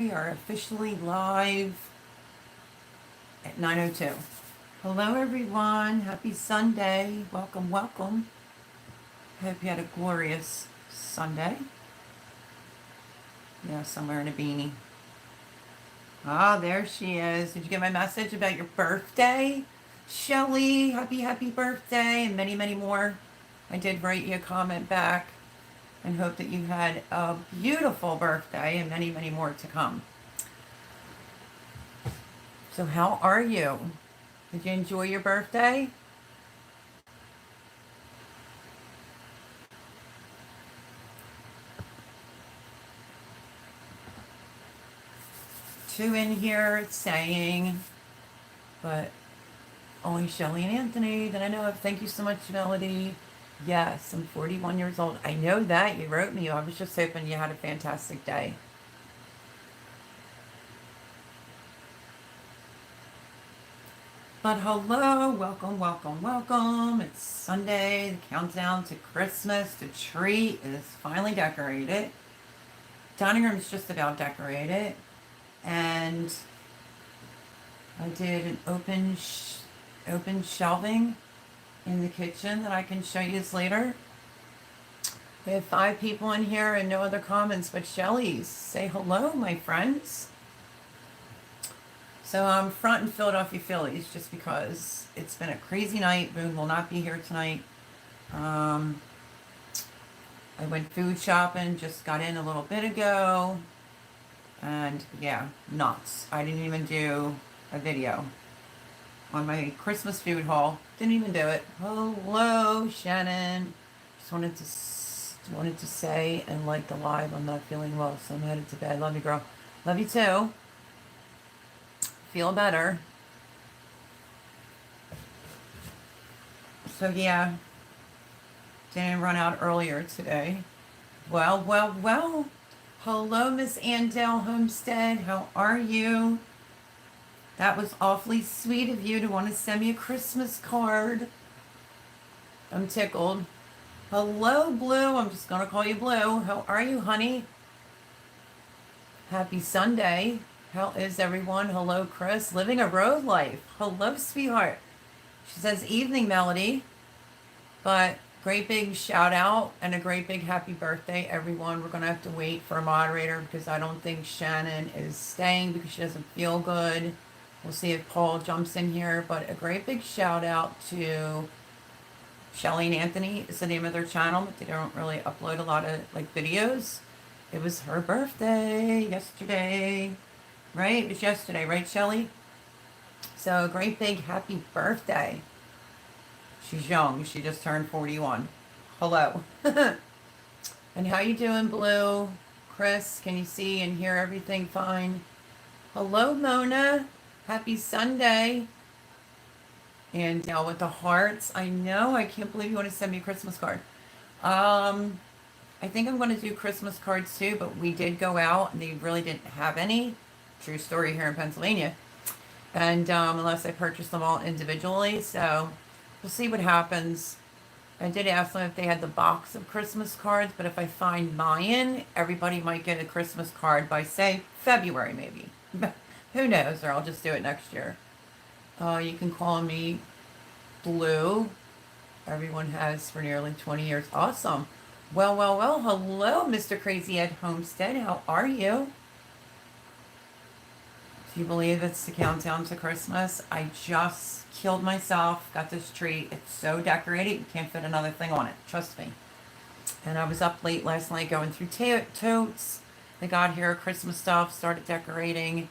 We are officially live at 9:02. Hello, everyone. Happy Sunday. Welcome, welcome. Hope you had a glorious Sunday. Yes, I'm wearing a beanie. Ah, there she is. Did you get my message about your birthday? Shelly, happy birthday, and many, many more. I did write you a comment back and hope that you had a beautiful birthday and many, many more to come. So, how are you? Did you enjoy your birthday? Two in here saying, but only Shelly and Anthony that I know of. Thank you so much, Melody. Yes, I'm 41 years old. I know that. You wrote me. I was just hoping you had a fantastic day. But hello, welcome, welcome, welcome. It's Sunday, the countdown to Christmas. The tree is finally decorated. Dining room is just about decorated. And I did an open shelving in the kitchen that I can show you later. We have 5 people in here and no other comments but Shelly's. Say hello, my friends. So I'm fronting Philadelphia Phillies just because it's been a crazy night. Boone will not be here tonight. I went food shopping, just got in a little bit ago. And yeah, nuts. I didn't even do a video on my Christmas food haul. Didn't even do it. Hello, Shannon. Just wanted to say and like the live. I'm not feeling well, so I'm headed to bed. Love you, girl. Love you too. Feel better. So yeah, didn't run out earlier today. Well. Hello, Miss Andell Homestead. How are you? That was awfully sweet of you to want to send me a Christmas card. I'm tickled. Hello, Blue. I'm just going to call you Blue. How are you, honey? Happy Sunday. How is everyone? Hello, Chris. Living a road life. Hello, sweetheart. She says evening, Melody. But great big shout out and a great big happy birthday, everyone. We're going to have to wait for a moderator because I don't think Shannon is staying because she doesn't feel good. We'll see if Paul jumps in here. But a great big shout out to Shelly and Anthony is the name of their channel, but they don't really upload a lot of videos. It was her birthday yesterday, right? It was yesterday, right, Shelly? So a great big happy birthday. She's young. She just turned 41. Hello. And how you doing, Blue? Chris, can you see and hear everything fine? Hello, Mona. Happy Sunday. And now with the hearts. I know. I can't believe you want to send me a Christmas card. I think I'm going to do Christmas cards too, but we did go out and they really didn't have any. True story here in Pennsylvania. And unless I purchased them all individually. So we'll see what happens. I did ask them if they had the box of Christmas cards, but if I find mine, everybody might get a Christmas card by, say, February maybe. Who knows, or I'll just do it next year. You can call me Blue. Everyone has for nearly 20 years. Awesome. Well. Hello, Mr. Crazy Ed Homestead. How are you? Do you believe it's the countdown to Christmas? I just killed myself, got this tree. It's so decorated, you can't fit another thing on it. Trust me. And I was up late last night going through totes. They got here Christmas stuff, started decorating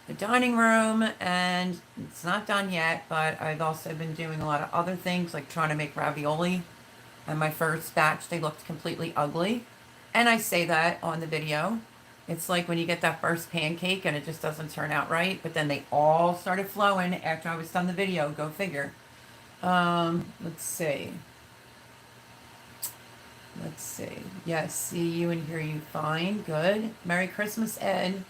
the dining room, and it's not done yet, but I've also been doing a lot of other things, like trying to make ravioli. And my first batch, they looked completely ugly. And I say that on the video. It's like when you get that first pancake and it just doesn't turn out right, but then they all started flowing after I was done the video. Go figure. Let's see. Yes, see you and hear you fine. Good. Merry Christmas, Ed.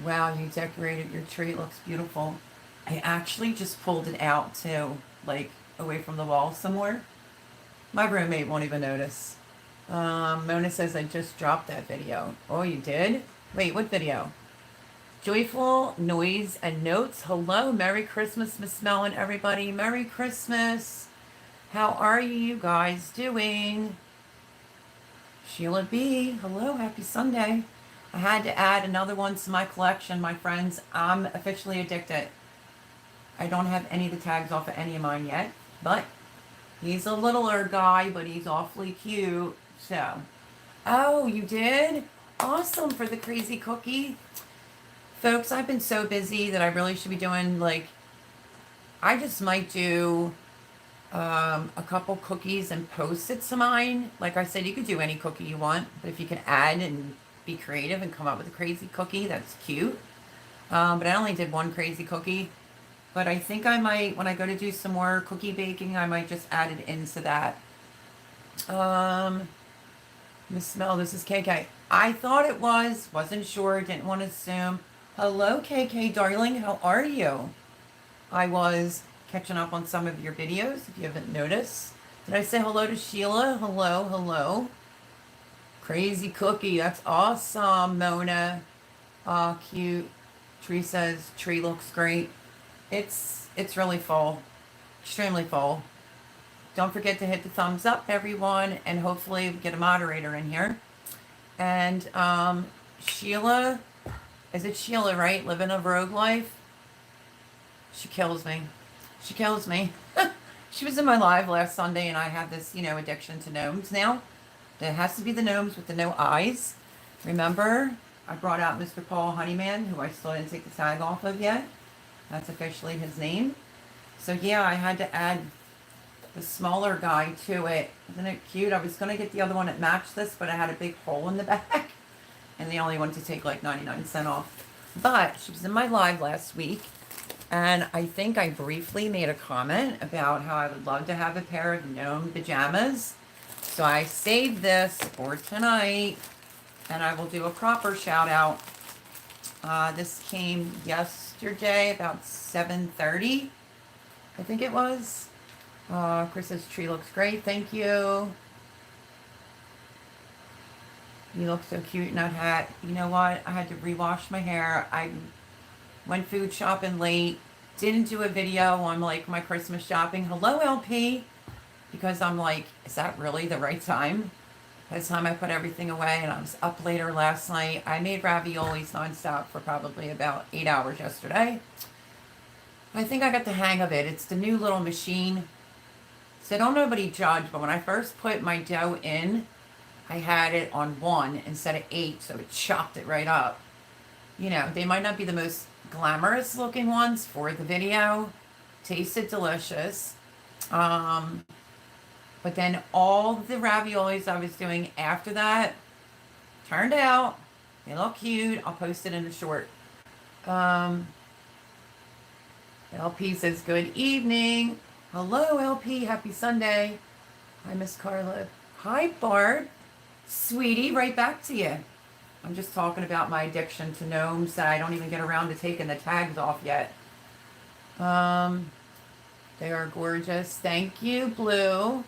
Wow, you decorated your tree. It looks beautiful. I actually just pulled it out too, like away from the wall somewhere. My roommate won't even notice. Mona says I just dropped that video. Oh, you did? Wait, what video? Joyful noise and notes. Hello, Merry Christmas, Miss Mellon, everybody. Merry Christmas. How are you guys doing? Sheila B. Hello, happy Sunday. I had to add another one to my collection, my friends. I'm officially addicted. I don't have any of the tags off of any of mine yet, but he's a littler guy, but he's awfully cute. So, oh, you did? Awesome for the crazy cookie. Folks, I've been so busy that I really should be doing, like, I just might do a couple cookies and post-its of mine. Like I said, you could do any cookie you want, but if you can add and be creative and come up with a crazy cookie, that's cute. But I only did one crazy cookie. But I think I might, when I go to do some more cookie baking, I might just add it into that. Miss Mel, this is KK. I thought it wasn't sure, didn't want to assume. Hello, KK, darling, how are you? I was catching up on some of your videos, if you haven't noticed. Did I say hello to Sheila? Hello, hello. Crazy cookie, that's awesome, Mona. Aw, cute. Tree says, tree looks great. It's really full, extremely full. Don't forget to hit the thumbs up, everyone, and hopefully get a moderator in here. And Sheila, is it Sheila, right? Living a rogue life. She kills me. She kills me. She was in my live last Sunday, and I have this, addiction to gnomes now. It has to be the gnomes with the no eyes. Remember, I brought out Mr. Paul Honeyman, who I still didn't take the tag off of yet. That's officially his name. So yeah, I had to add the smaller guy to it. Isn't it cute? I was going to get the other one that matched this, but I had a big hole in the back. And they only wanted to take like 99 cents off. But she was in my live last week. And I think I briefly made a comment about how I would love to have a pair of gnome pajamas. So I saved this for tonight. And I will do a proper shout out. This came yesterday about 7:30. I think it was. Chris says tree looks great. Thank you. You look so cute in that hat. You know what? I had to rewash my hair. I went food shopping late. Didn't do a video on like my Christmas shopping. Hello, LP. Because I'm like, is that really the right time? By the time I put everything away, and I was up later last night. I made raviolis nonstop for probably about 8 hours yesterday. I think I got the hang of it. It's the new little machine. So don't nobody judge, but when I first put my dough in, I had it on 1 instead of 8, so it chopped it right up. They might not be the most glamorous looking ones for the video. Tasted delicious. But then all the raviolis I was doing after that turned out. They look cute. I'll post it in a short. LP says, good evening. Hello, LP. Happy Sunday. Hi, Miss Carla. Hi, Barb. Sweetie, right back to you. I'm just talking about my addiction to gnomes that I don't even get around to taking the tags off yet. They are gorgeous. Thank you, Blue.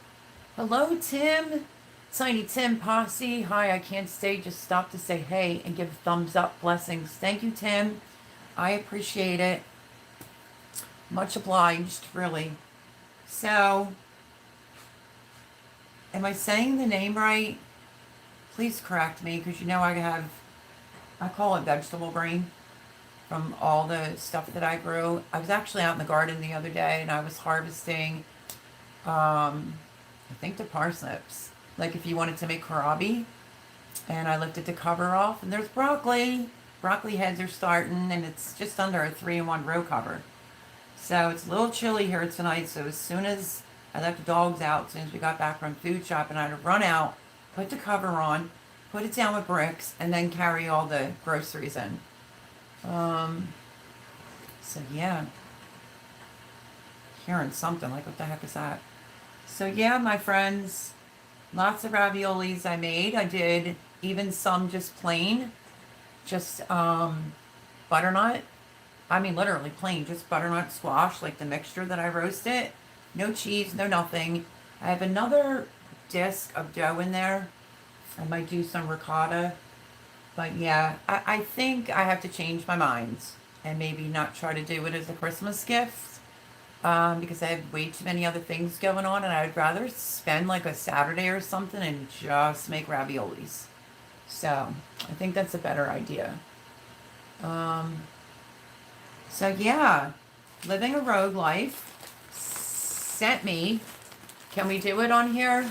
Hello, Tim. Tiny Tim Posse. Hi, I can't stay. Just stop to say hey and give a thumbs up. Blessings. Thank you, Tim. I appreciate it. Much obliged, really. So, am I saying the name right? Please correct me, because I call it vegetable brain from all the stuff that I grew. I was actually out in the garden the other day, and I was harvesting, I think the parsnips, like if you wanted to make kohlrabi, and I lifted the cover off, and there's broccoli. Broccoli heads are starting, and it's just under a 3-in-1 row cover. So it's a little chilly here tonight, so as soon as I let the dogs out, as soon as we got back from food shopping, I had to run out, put the cover on, put it down with bricks, and then carry all the groceries in. So yeah. Hearing something, like what the heck is that? So yeah, my friends, lots of raviolis I made. I did even some just plain, just butternut. I mean, literally plain, just butternut squash, like the mixture that I roasted. No cheese, no nothing. I have another disc of dough in there. I might do some ricotta. But yeah, I think I have to change my mind and maybe not try to do it as a Christmas gift, because I have way too many other things going on, and I'd rather spend like a Saturday or something and just make raviolis. So I think that's a better idea. Um, so yeah, living a rogue life sent me. Can we do it on here?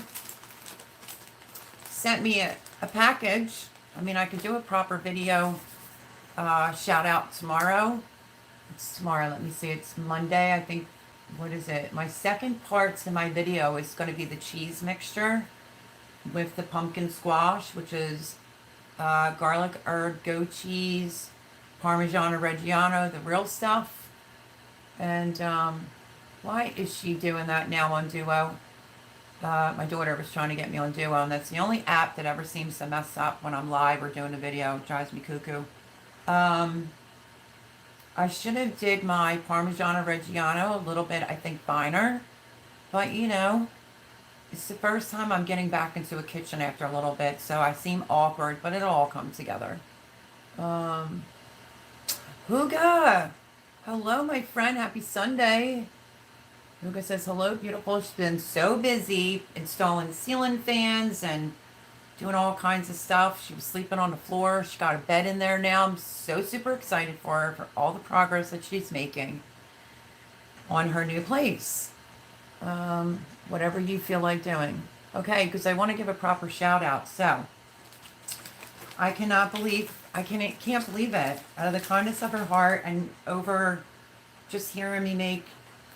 Sent me a package. I mean, I could do a proper video shout out tomorrow. It's tomorrow. Let me see. It's Monday. I think. What is it? My second part to my video is going to be the cheese mixture with the pumpkin squash, which is garlic, herb, goat cheese, Parmigiano Reggiano, the real stuff. And why is she doing that now on Duo? My daughter was trying to get me on Duo, and that's the only app that ever seems to mess up when I'm live or doing a video. It drives me cuckoo. I should have did my Parmigiano Reggiano a little bit, I think, finer. But, you know, it's the first time I'm getting back into a kitchen after a little bit, so I seem awkward, but it'll all come together. Huga! Hello, my friend. Happy Sunday. Huga says, hello, beautiful. She's been so busy installing ceiling fans and doing all kinds of stuff. She was sleeping on the floor. She got a bed in there now. I'm so super excited for her, for all the progress that she's making on her new place. Whatever you feel like doing. Okay, because I want to give a proper shout out. So, I can't believe it. Out of the kindness of her heart and over just hearing me make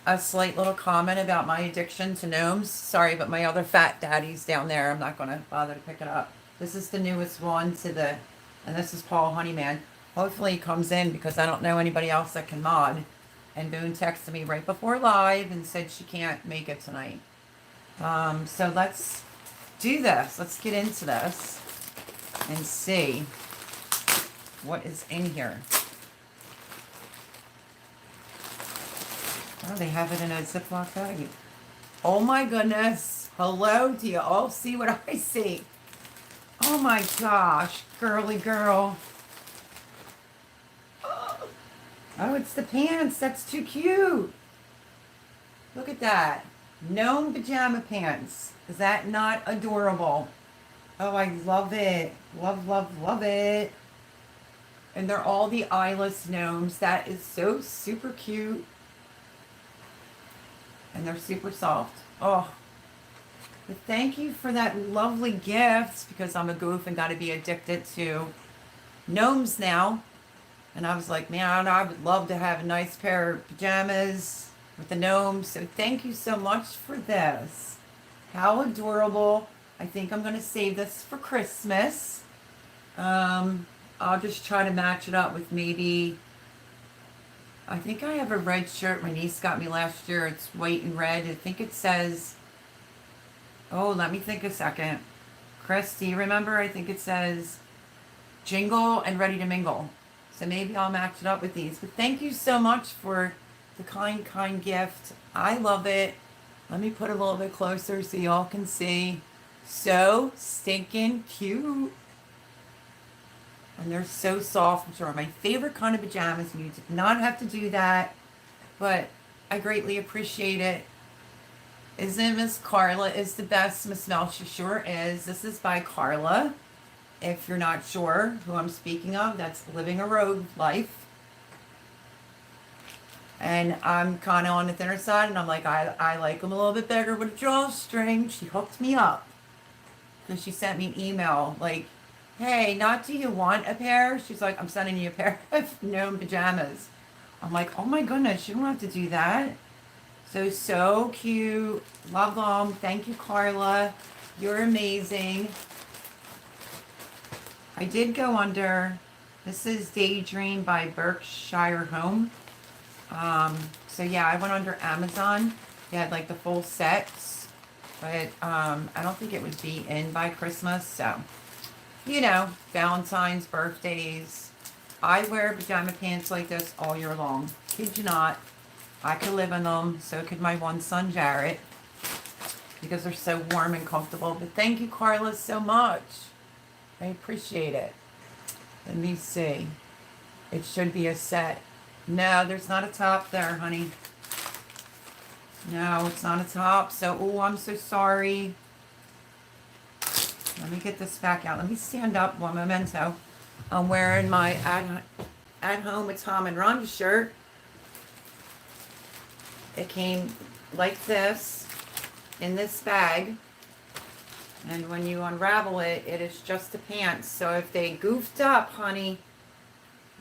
a slight little comment about my addiction to gnomes. Sorry, but my other fat daddy's down there. I'm not going to bother to pick it up. This is the newest one and this is Paul Honeyman. Hopefully he comes in because I don't know anybody else that can mod. And Boone texted me right before live and said she can't make it tonight. So let's do this. Let's get into this and see what is in here. Oh, they have it in a Ziploc bag. Oh my goodness. Hello, do you all see what I see? Oh my gosh, girly girl. Oh, it's the pants. That's too cute. Look at that. Gnome pajama pants. Is that not adorable? Oh, I love it. Love, love, love it. And they're all the eyeless gnomes. That is so super cute. And they're super soft. Oh. But thank you for that lovely gift, because I'm a goof and got to be addicted to gnomes now. And I was like, man, I would love to have a nice pair of pajamas with the gnomes. So thank you so much for this. How adorable. I think I'm going to save this for Christmas. I'll just try to match it up with maybe, I think I have a red shirt my niece got me last year. It's white and red. I think it says, oh, let me think a second. Chris, do you remember? I think it says Jingle and Ready to Mingle. So maybe I'll match it up with these. But thank you so much for the kind gift. I love it. Let me put it a little bit closer so y'all can see. So stinking cute. And they're so soft, which are my favorite kind of pajamas. You did not have to do that, but I greatly appreciate it. Isn't Miss Carla is the best, Miss Mel? She sure is. This is by Carla. If you're not sure who I'm speaking of, that's Living a Rogue Life. And I'm kind of on the thinner side, and I'm like, I like them a little bit bigger with a drawstring. She hooked me up. And she sent me an email like, hey, not do you want a pair? She's like, I'm sending you a pair of gnome pajamas. I'm like, oh my goodness, you don't have to do that. So cute. Love them. Thank you, Carla. You're amazing. I did go under, this is Daydream by Berkshire Home. So yeah, I went under Amazon. They had like the full sets, but I don't think it would be in by Christmas. So, you know, Valentine's, birthdays. I wear pajama pants like this all year long. Kid you not. I could live in them. So could my one son, Jarrett, because they're so warm and comfortable. But thank you, Carla, so much. I appreciate it. Let me see. It should be a set. No, there's not a top there, honey. No, it's not a top. So, oh, I'm so sorry. Let me get this back out. Let me stand up. One memento. I'm wearing my at home with Tom and Rhonda shirt. It came like this in this bag. And when you unravel it, it is just the pants. So if they goofed up, honey,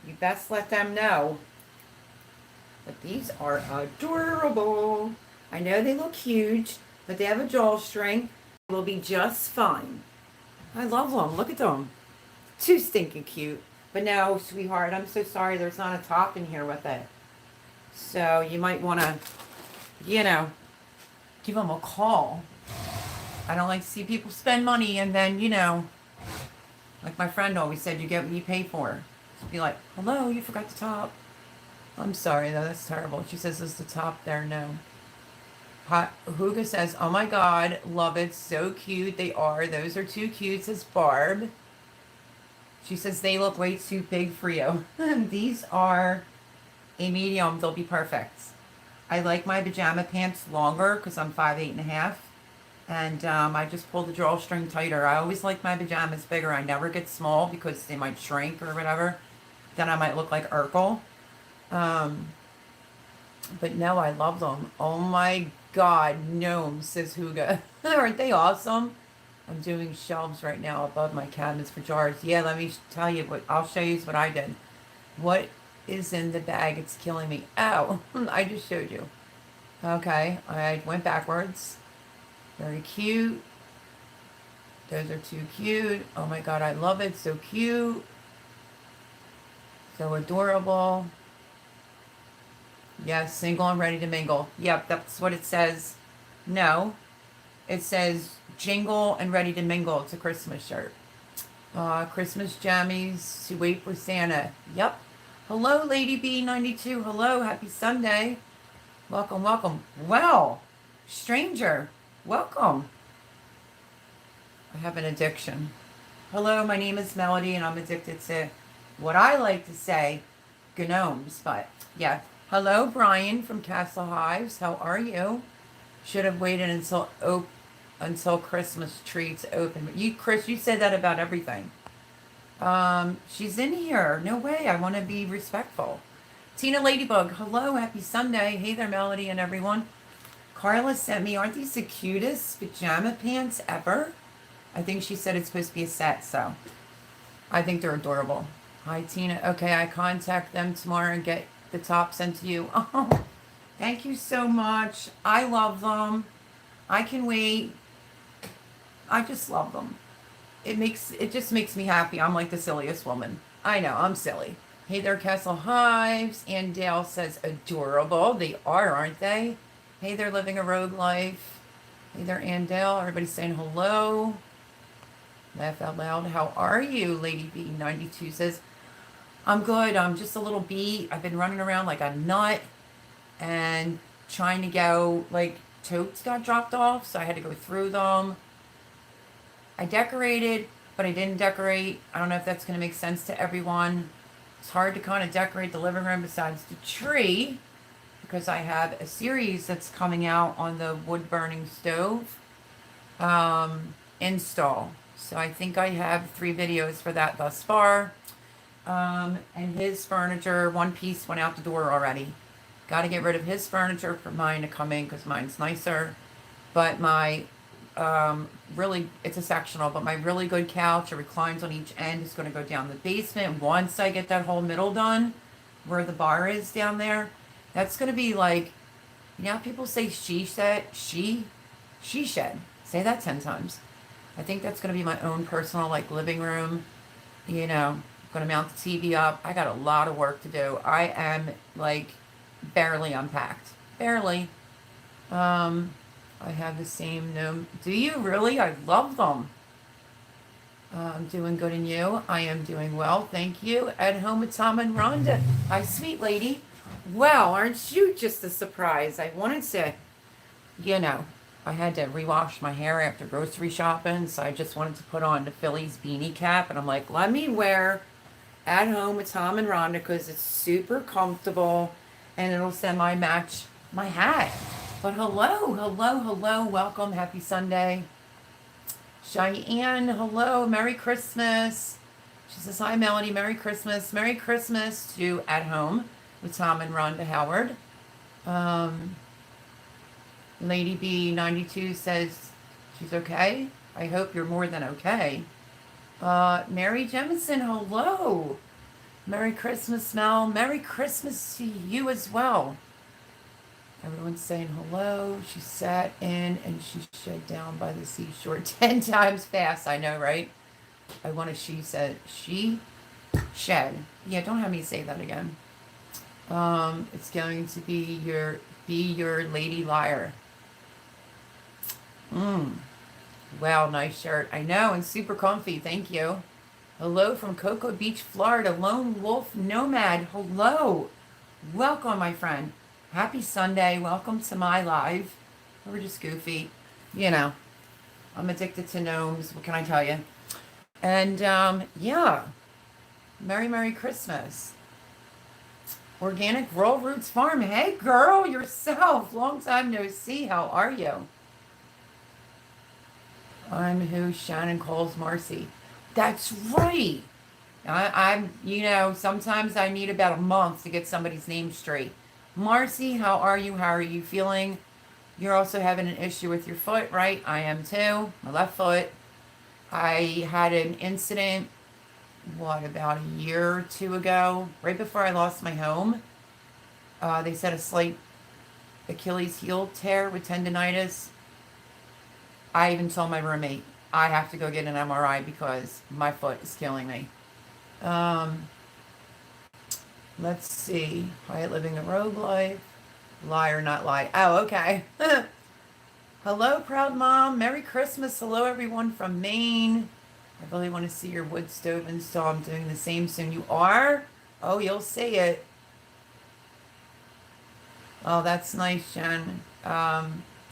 you best let them know. But these are adorable. I know they look huge, but they have a drawstring. Will be just fine. I love them. Look at them. Too stinking cute. But no, sweetheart, I'm so sorry there's not a top in here with it. So you might want to, give them a call. I don't like to see people spend money and then, like my friend always said, you get what you pay for. So be like, hello, you forgot the top. I'm sorry though, that's terrible. She says, is the top there? No. Huga says, oh my God, love it. So cute. They are. Those are too cute, says Barb. She says, they look way too big for you. These are a medium. They'll be perfect. I like my pajama pants longer because I'm 5'8.5". And I just pull the drawstring tighter. I always like my pajamas bigger. I never get small because they might shrink or whatever. Then I might look like Urkel. But no, I love them. Oh my God, gnomes, says Huga. Aren't they awesome? I'm doing shelves right now above my cabinets for jars. Yeah, let me tell you what, I'll show you what I did. What is in the bag? It's killing me. Oh, I just showed you. Okay, I went backwards. Very cute. Those are too cute. Oh my God, I love it. So cute. So adorable. Yes, single and ready to mingle. Yep, that's what it says. No, it says jingle and ready to mingle. It's a Christmas shirt. Christmas jammies to wait for Santa. Yep. Hello, Lady B92. Hello, happy Sunday. Welcome, welcome. Wow, stranger. Welcome. I have an addiction. Hello, my name is Melody, and I'm addicted to what I like to say, gnomes. But yeah, hello, Brian from Castle Hives. How are you? Should have waited until Christmas treats open. You, Chris, you said that about everything. She's in here. No way. I want to be respectful. Tina Ladybug. Hello, happy Sunday. Hey there, Melody and everyone. Carla sent me, aren't these the cutest pajama pants ever? I think she said it's supposed to be a set, so I think they're adorable. Hi, Tina. Okay, I contact them tomorrow and get the top sent to you. Oh, thank you so much. I love them. I can wait. I just love them. It just makes me happy. I'm like the silliest woman. I know, I'm silly. Hey there, Castle Hives. And Dale says adorable. They are, aren't they? Hey, they're living a rogue life. Hey there, Andale. Everybody's saying hello. Laugh out loud. How are you? Lady B92 says, I'm good. I'm just a little beat. I've been running around like a nut and trying to go, like, totes got dropped off, so I had to go through them. I decorated, but I didn't decorate. I don't know if that's going to make sense to everyone. It's hard to kind of decorate the living room besides the tree, because I have a series that's coming out on the wood burning stove install. So I think I have 3 videos for that thus far. And his furniture, one piece went out the door already. Got to get rid of his furniture for mine to come in because mine's nicer. But my really, it's a sectional, but my really good couch, it reclines on each end, is going to go down the basement. Once I get that whole middle done, where the bar is down there, that's going to be like, people say she shed. Say that 10 times. I think that's going to be my own personal, like, living room. I'm going to mount the TV up. I got a lot of work to do. I am, like, barely unpacked. Barely. I have the same gnome. Do you really? I love them. I'm doing good, and you? I am doing well, thank you. At home with Tom and Rhonda. Hi, sweet lady. Wow, aren't you just a surprise? I wanted to, I had to rewash my hair after grocery shopping, so I just wanted to put on the Phillies beanie cap, and I'm like, let me wear at home with Tom and Rhonda because it's super comfortable and it'll semi-match my hat. But hello, welcome, happy Sunday. Cheyenne, hello, Merry Christmas. She says, hi, Melody, Merry Christmas. Merry Christmas to At Home with Tom and Rhonda Howard. Lady B92 says she's okay. I hope you're more than okay. Mary Jemison, hello. Merry Christmas, Mel. Merry Christmas to you as well. Everyone's saying hello. She sat in and she shed down by the seashore 10 times fast. I know, right? I want to, she said, she shed. Yeah, don't have me say that again. It's going to be your lady liar. Wow, nice shirt. I know, and super comfy. Thank you. Hello from Cocoa Beach, Florida. Lone Wolf Nomad. Hello. Welcome, my friend. Happy Sunday. Welcome to my live. We're just goofy. You know, I'm addicted to gnomes. What can I tell you? And, yeah. Merry Christmas. Organic Raw Roots Farm. Hey, girl, yourself. Long time no see. How are you? I'm who Shannon calls Marcy. That's right. I'm, sometimes I need about a month to get somebody's name straight. Marcy, how are you? How are you feeling? You're also having an issue with your foot, right? I am too. My left foot. I had an incident, about a year or two ago, right before I lost my home. They said a slight Achilles heel tear with tendonitis. I even told my roommate, I have to go get an MRI because my foot is killing me. Let's see. Quiet living a rogue life. Lie or not lie. Oh, okay. Hello, proud mom. Merry Christmas. Hello, everyone from Maine. I really want to see your wood stove install. I'm doing the same soon. You are? Oh, you'll see it. Oh, that's nice, Shannon.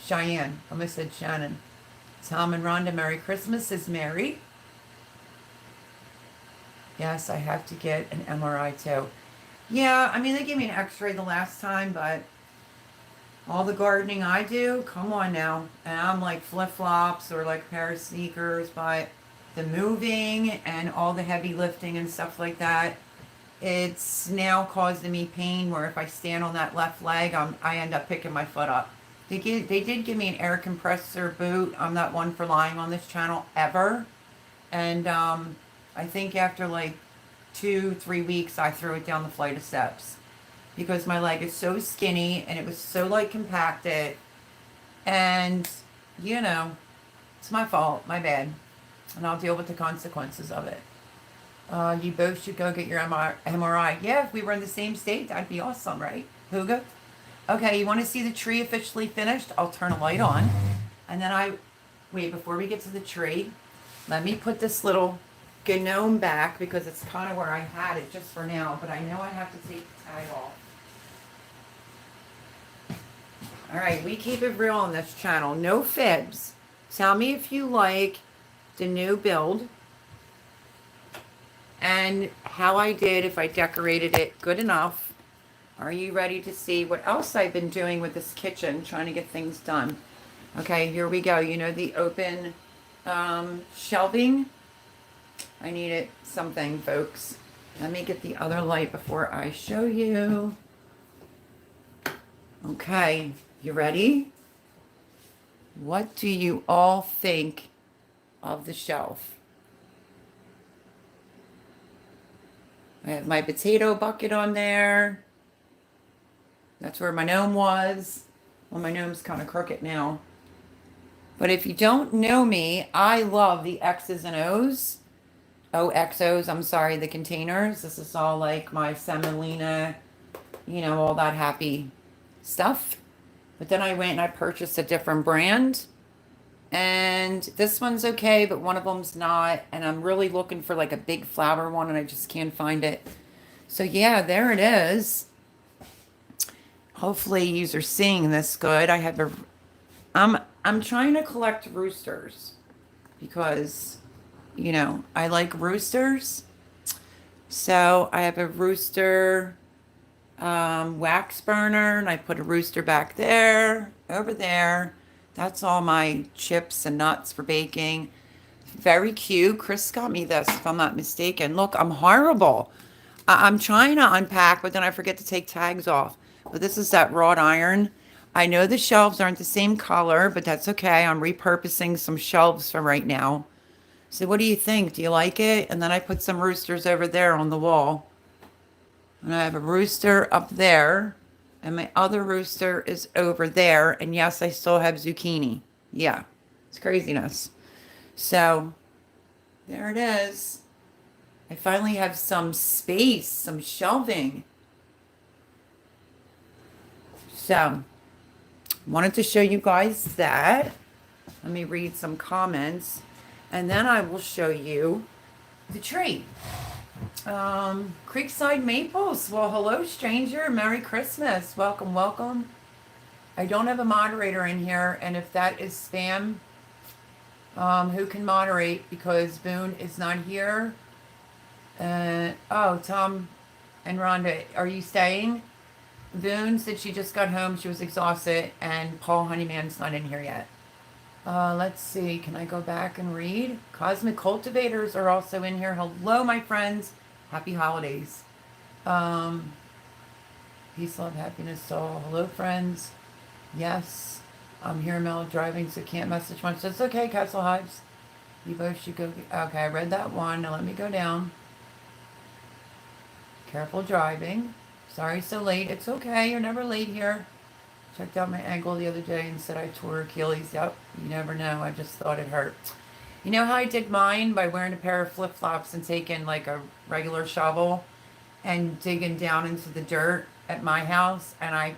Cheyenne. I almost said Shannon. Tom and Rhonda, Merry Christmas, says Mary. Yes, I have to get an MRI too. Yeah, I mean, they gave me an x-ray the last time, but all the gardening I do, come on now. And I'm like flip-flops or like a pair of sneakers, but the moving and all the heavy lifting and stuff like that, it's now causing me pain where if I stand on that left leg, I end up picking my foot up. They did give me an air compressor boot. I'm not one for lying on this channel ever. And I think after like 2-3 weeks, I threw it down the flight of steps because my leg is so skinny and it was so like compacted. And, it's my fault, my bad. And I'll deal with the consequences of it. You both should go get your MRI. Yeah, if we were in the same state, that'd be awesome, right? Huga? Okay, you want to see the tree officially finished? I'll turn a light on. And then wait, before we get to the tree, let me put this little gnome back because it's kind of where I had it just for now, but I know I have to take the tag off. All right, we keep it real on this channel. No fibs. Tell me if you like the new build and how I did, if I decorated it good enough. Are you ready to see what else I've been doing with this kitchen, trying to get things done? Okay, here we go. The open shelving. I needed something, folks. Let me get the other light before I show you. Okay, you ready? What do you all think of the shelf? I have my potato bucket on there. That's where my gnome was. Well, my gnome's kind of crooked now. But if you don't know me, I love the X's and O's. OXOs, I'm sorry, the containers. This is all like my semolina, all that happy stuff. But then I went and I purchased a different brand. And this one's okay, but one of them's not. And I'm really looking for like a big flower one and I just can't find it. So yeah, there it is. Hopefully you are seeing this good. I'm trying to collect roosters because, I like roosters. So I have a rooster wax burner, and I put a rooster back there, over there. That's all my chips and nuts for baking. Very cute. Chris got me this, if I'm not mistaken. Look, I'm horrible. I'm trying to unpack, but then I forget to take tags off. But this is that wrought iron. I know the shelves aren't the same color, but that's okay. I'm repurposing some shelves for right now. So what do you think? Do you like it? And then I put some roosters over there on the wall. And I have a rooster up there. And my other rooster is over there. And yes, I still have zucchini. Yeah, it's craziness. So there it is. I finally have some space, some shelving. So wanted to show you guys that. Let me read some comments. And then I will show you the tree. Creekside Maples. Well, hello, stranger. Merry Christmas. Welcome, welcome. I don't have a moderator in here, and if that is spam, who can moderate? Because Boone is not here. Oh, Tom and Rhonda, are you staying? Boone said she just got home. She was exhausted, and Paul Honeyman's not in here yet. Let's see. Can I go back and read? Cosmic Cultivators are also in here. Hello, my friends. Happy holidays. Peace, love, happiness to all. Hello, friends. Yes. I'm here, Mel, driving, so can't message much. That's okay, Castle Hives. You both should go. Okay, I read that one. Now let me go down. Careful driving. Sorry so late. It's okay. You're never late here. Checked out my ankle the other day and said I tore Achilles. Yep. You never know. I just thought it hurt. You know how I did mine? By wearing a pair of flip-flops and taking like a regular shovel and digging down into the dirt at my house. And I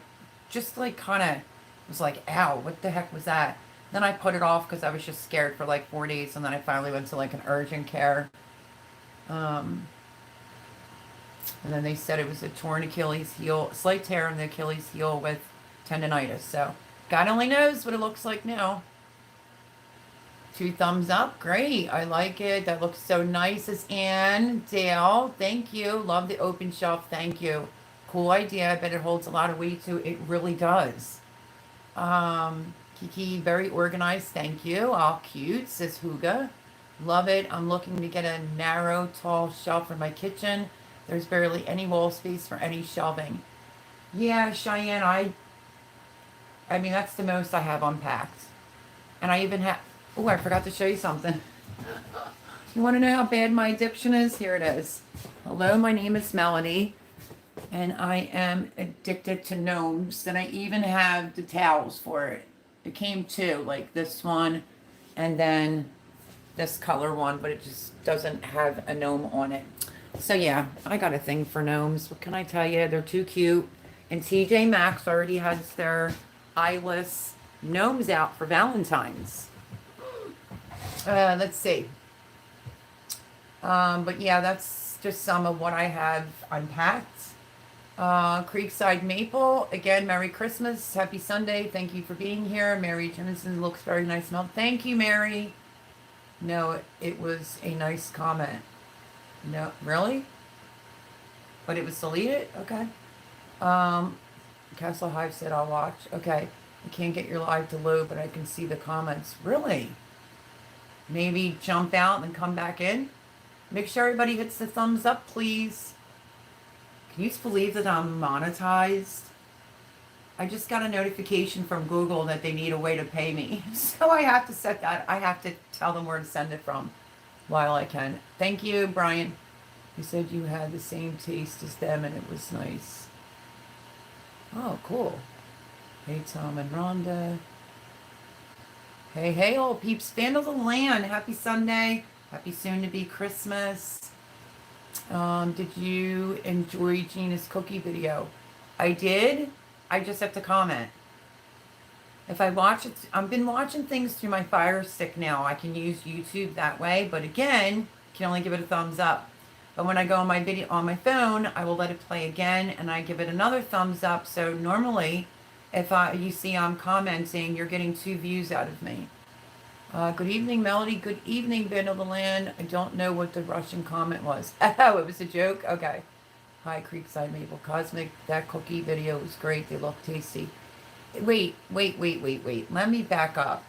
just like kind of was like, ow, what the heck was that? Then I put it off because I was just scared for like 4 days. And then I finally went to like an urgent care. And then they said it was a torn Achilles heel, slight tear in the Achilles heel with tendonitis. So God only knows what it looks like now. 2 thumbs up. Great. I like it. That looks so nice. It's Ann Dale. Thank you. Love the open shelf. Thank you. Cool idea. I bet it holds a lot of weight too. It really does. Kiki, very organized. Thank you. All cute, says Huga. Love it. I'm looking to get a narrow, tall shelf for my kitchen. There's barely any wall space for any shelving. Yeah, Cheyenne, I mean, that's the most I have unpacked. And I even have, oh, I forgot to show you something. You want to know how bad my addiction is? Here it is. Hello, my name is Melanie, and I am addicted to gnomes. And I even have the towels for it. It came 2, like this one, and then this color one, but it just doesn't have a gnome on it. So yeah, I got a thing for gnomes. What can I tell you? They're too cute. And TJ Maxx already has their eyeless gnomes out for Valentine's. Let's see. But yeah, that's just some of what I have unpacked. Creekside Maple, again, Merry Christmas, Happy Sunday. Thank you for being here. Mary Jemison looks very nice. Mel. Thank you, Mary. No, it was a nice comment. No, really? But it was deleted? Okay. Castle Hive said I'll watch. Okay. I can't get your live to load, but I can see the comments. Really? Maybe jump out and come back in? Make sure everybody hits the thumbs up, please. Can you believe that I'm monetized? I just got a notification from Google that they need a way to pay me. So I have to set that. I have to tell them where to send it from while I can. Thank you, Brian. You said you had the same taste as them and it was nice. Oh, cool. Hey, Tom and Rhonda. Hey, hey, old peeps. Fan of the land. Happy Sunday. Happy soon to be Christmas. Did you enjoy Gina's cookie video? I did. I just have to comment. If I watch it, I've been watching things through my Fire Stick now. I can use YouTube that way, but again, can only give it a thumbs up. But when I go on my video on my phone, I will let it play again, and I give it another thumbs up. So normally, If you see I'm commenting, you're getting 2 views out of me. Good evening, Melody. Good evening, Ben of the Land. I don't know what the Russian comment was. Oh, it was a joke? Okay. Hi, Creekside Maple Cosmic. That cookie video was great. They look tasty. Wait. Let me back up.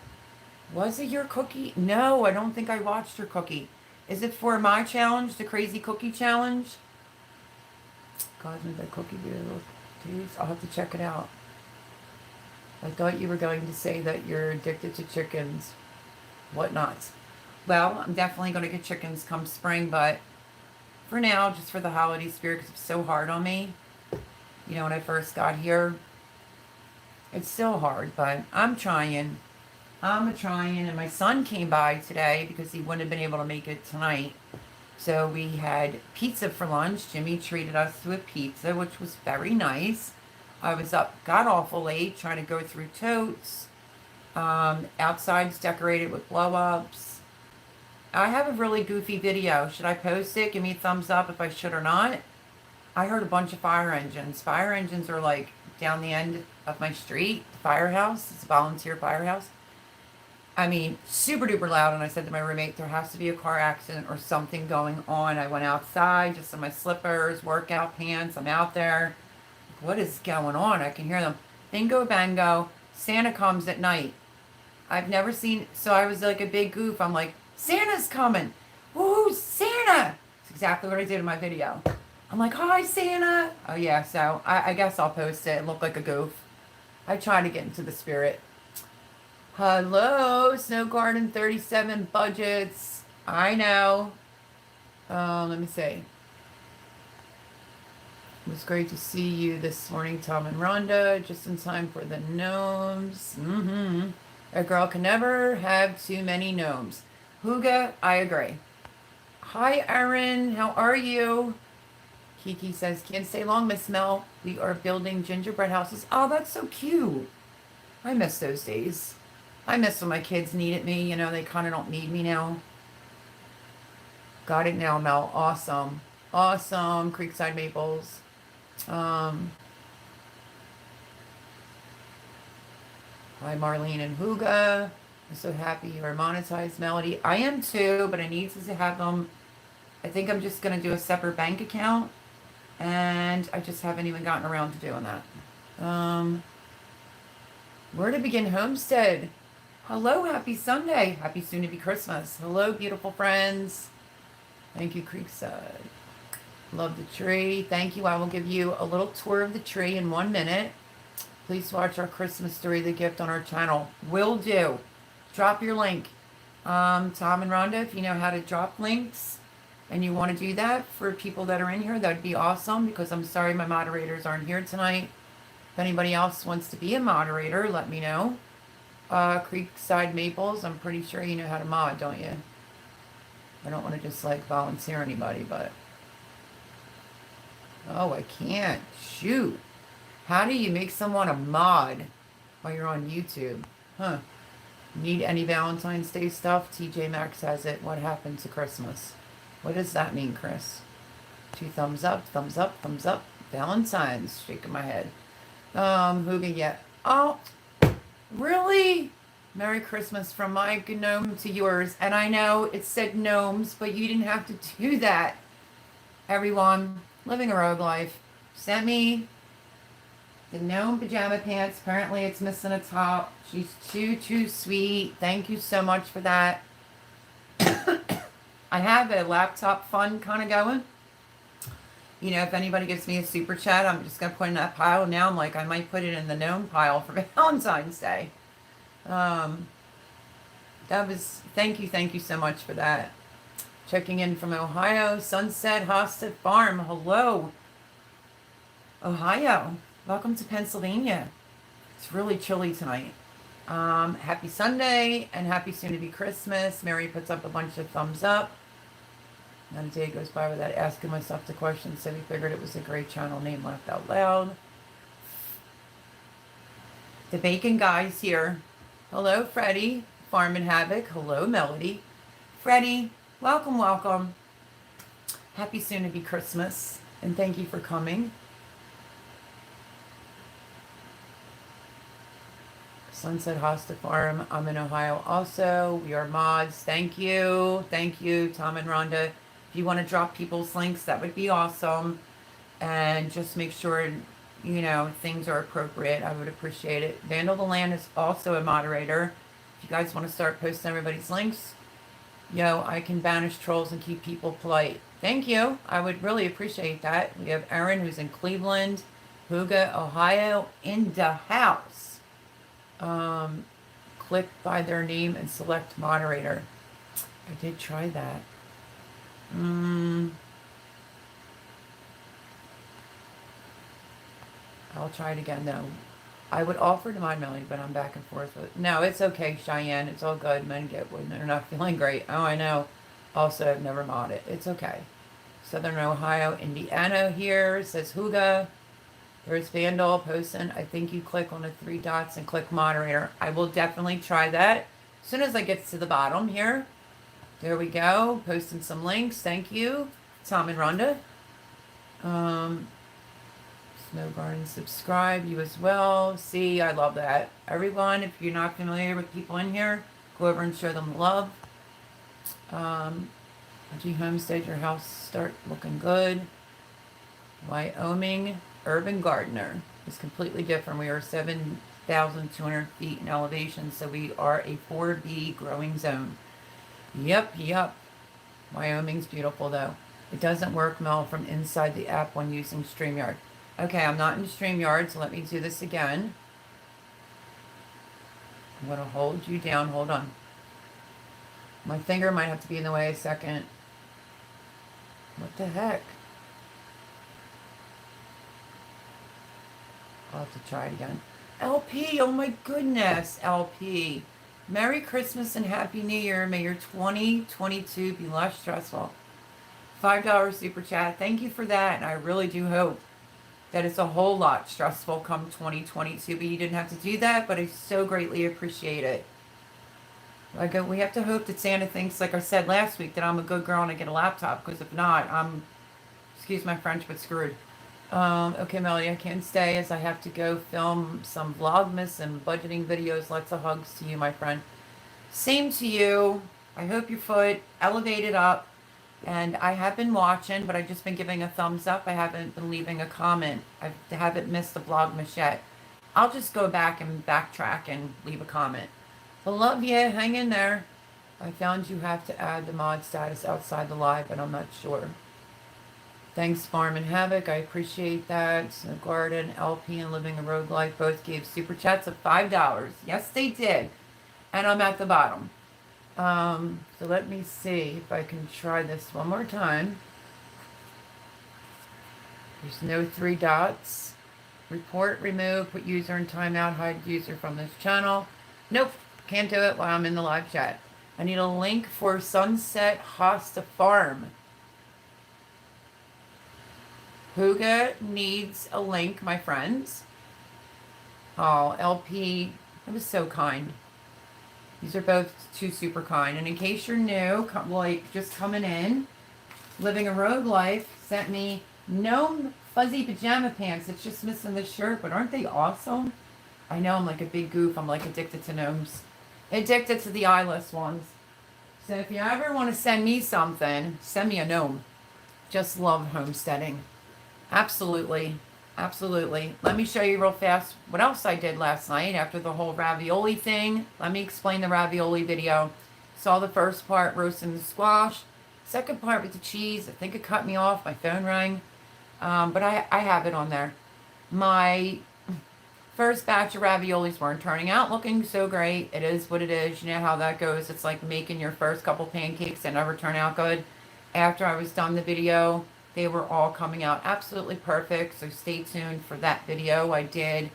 Was it your cookie? No, I don't think I watched your cookie. Is it for my challenge, the Crazy Cookie Challenge? Cosmic, that cookie video look tasty. I'll have to check it out. I thought you were going to say that you're addicted to chickens. Whatnot. Well, I'm definitely going to get chickens come spring, but for now, just for the holiday spirit, because it's so hard on me. You know, when I first got here, it's still hard, but I'm trying. And my son came by today because he wouldn't have been able to make it tonight. So we had pizza for lunch. Jimmy treated us to a pizza, which was very nice. I was up god awful late trying to go through totes. Outside's decorated with blow-ups. I have a really goofy video. Should I post it? Give me a thumbs up if I should or not. I heard a bunch of fire engines. Fire engines are like down the end of my street. The firehouse. It's a volunteer firehouse. I mean, super duper loud. And I said to my roommate, there has to be a car accident or something going on. I went outside just in my slippers, workout pants. I'm out there. What is going on? I can hear them. Bingo bango. Santa comes at night. I've never seen, so I was like a big goof. I'm like, Santa's coming. Woo, Santa. That's exactly what I did in my video. I'm like, hi, Santa. Oh, yeah, so I guess I'll post it and look like a goof. I try to get into the spirit. Hello, Snow Garden 37 budgets. I know. Let me see. It was great to see you this morning, Tom and Rhonda, just in time for the gnomes. A girl can never have too many gnomes. Huga, I agree. Hi, Erin. How are you? Kiki says, can't stay long, Miss Mel. We are building gingerbread houses. Oh, that's so cute. I miss those days. I miss when my kids needed me. You know, they kind of don't need me now. Got it now, Mel. Awesome. Awesome. Creekside Maples. Hi, Marlene and Huga. I'm so happy you are monetized, Melody. I am too, but I need to have them. I think I'm just going to do a separate bank account. And I just haven't even gotten around to doing that. Where to begin Homestead? Hello, happy Sunday. Happy soon to be Christmas. Hello, beautiful friends. Thank you, Creekside. Love the tree. Thank you. I will give you a little tour of the tree in 1 minute. Please watch our Christmas story, The Gift, on our channel. Will do. Drop your link. Tom and Rhonda, if you know how to drop links and you want to do that for people that are in here, that would be awesome, because I'm sorry my moderators aren't here tonight. If anybody else wants to be a moderator, let me know. Creekside Maples, I'm pretty sure you know how to mod, don't you? I don't want to just like volunteer anybody, but... Oh, I can't. Shoot. How do you make someone a mod while you're on YouTube? Huh. Need any Valentine's Day stuff? TJ Maxx has it. What happened to Christmas? What does that mean, Chris? 2 thumbs up, thumbs up, thumbs up. Valentine's. Shaking my head. Hooga, yeah. Oh, really? Merry Christmas from my gnome to yours. And I know it said gnomes, but you didn't have to do that. Everyone, living a rogue life, sent me the gnome pajama pants. Apparently it's missing a top. She's too sweet. Thank you so much for that. I have a laptop fund kind of going. You know, if anybody gives me a super chat, I'm just going to put in that pile. Now I'm like, I might put it in the gnome pile for Valentine's Day. Thank you so much for that. Checking in from Ohio, Sunset Hosted Farm. Hello, Ohio. Welcome to Pennsylvania. It's really chilly tonight. Happy Sunday and happy soon to be Christmas. Mary puts up a bunch of thumbs up. Not a day goes by without asking myself the question, so we figured it was a great channel name. Laughed out loud. The Bacon Guy's here. Hello, Freddie. Farm and Havoc. Hello, Melody. Freddie, welcome, welcome. Happy soon to be Christmas, and thank you for coming. Sunset Hosta Farm. I'm in Ohio also. We are mods. Thank you. Thank you, Tom and Rhonda. If you want to drop people's links, that would be awesome. And just make sure, things are appropriate. I would appreciate it. Vandal the Land is also a moderator. If you guys want to start posting everybody's links, I can banish trolls and keep people polite. Thank you. I would really appreciate that. We have Erin, who's in Cleveland, Huga, Ohio, in the house. Click by their name and select moderator. I did try that. I'll try it again, though. I would offer to mind Melanie, but I'm back and forth with it. No, it's okay, Cheyenne. It's all good. Men get when they're not feeling great. Oh, I know. Also, I've never modded. It's okay. Southern Ohio, Indiana here, says Huga. There's Vandal posting. I think you click on the 3 dots and click moderator. I will definitely try that as soon as I get to the bottom here. There we go. Posting some links. Thank you, Tom and Rhonda. Snow Garden, subscribe. You as well. See, I love that. Everyone, if you're not familiar with people in here, go over and show them love. G Homestead, your house start looking good. Wyoming, Urban Gardener is completely different. We are 7,200 feet in elevation, so we are a 4B growing zone. Yep. Wyoming's beautiful, though. It doesn't work, Mel, from inside the app when using StreamYard. Okay, I'm not in StreamYard, so let me do this again. I'm going to hold you down. Hold on. My finger might have to be in the way a second. What the heck? I'll have to try it again. LP, oh my goodness, LP. Merry Christmas and Happy New Year. May your 2022 be less stressful. $5 super chat. Thank you for that. And I really do hope that it's a whole lot stressful come 2022. But you didn't have to do that. But I so greatly appreciate it. We have to hope that Santa thinks, like I said last week, that I'm a good girl and I get a laptop. Because if not, I'm, excuse my French, but screwed. Okay, Melody, I can't stay as I have to go film some Vlogmas and budgeting videos. Lots of hugs to you, my friend. Same to you. I hope your foot elevated up. And I have been watching, but I've just been giving a thumbs up. I haven't been leaving a comment. I haven't missed the Vlogmas yet. I'll just go back and backtrack and leave a comment. But love you. Hang in there. I found you have to add the mod status outside the live, but I'm not sure. Thanks, Farm and Havoc. I appreciate that. Snow Garden, LP, and Living a Rogue Life both gave super chats of $5. Yes, they did. And I'm at the bottom. So let me see if I can try this one more time. There's no 3 dots. Report, remove, put user in timeout, hide user from this channel. Nope, can't do it while I'm in the live chat. I need a link for Sunset Hosta Farm. Huga needs a link, my friends. Oh, LP, it was so kind. These are both two super kind. And in case you're new, just coming in, Living a Rogue Life sent me gnome fuzzy pajama pants. It's just missing the shirt, but aren't they awesome? I know I'm like a big goof. I'm like addicted to gnomes. Addicted to the eyeless ones. So if you ever want to send me something, send me a gnome. Just love homesteading. Absolutely. Absolutely. Let me show you real fast what else I did last night after the whole ravioli thing. Let me explain the ravioli video. Saw the first part, roasting the squash. Second part with the cheese. I think it cut me off. My phone rang. But I have it on there. My first batch of raviolis weren't turning out looking so great. It is what it is. You know how that goes. It's like making your first couple pancakes that never turn out good. After I was done the video, they were all coming out absolutely perfect, so stay tuned for that video. I did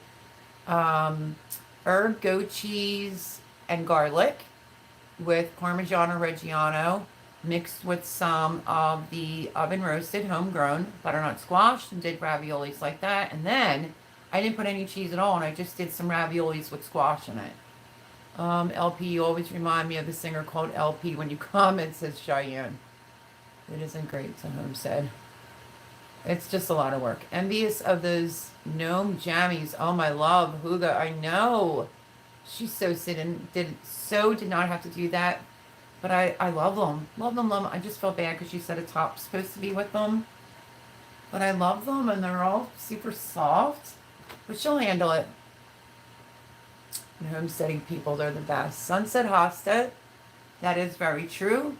herb, goat cheese, and garlic with Parmigiano Reggiano mixed with some of the oven roasted homegrown butternut squash, and did raviolis like that. And then I didn't put any cheese at all, and I just did some raviolis with squash in it. LP, you always remind me of the singer called LP when you comment, says Cheyenne. It isn't great to homestead. It's just a lot of work. Envious of those gnome jammies. Oh, my love, Huga. I know. She did not have to do that. But I love them. Love them, love them. I just felt bad because she said a top's supposed to be with them. But I love them and they're all super soft. But she'll handle it. And homesteading people, they're the best. Sunset Hosta, that is very true.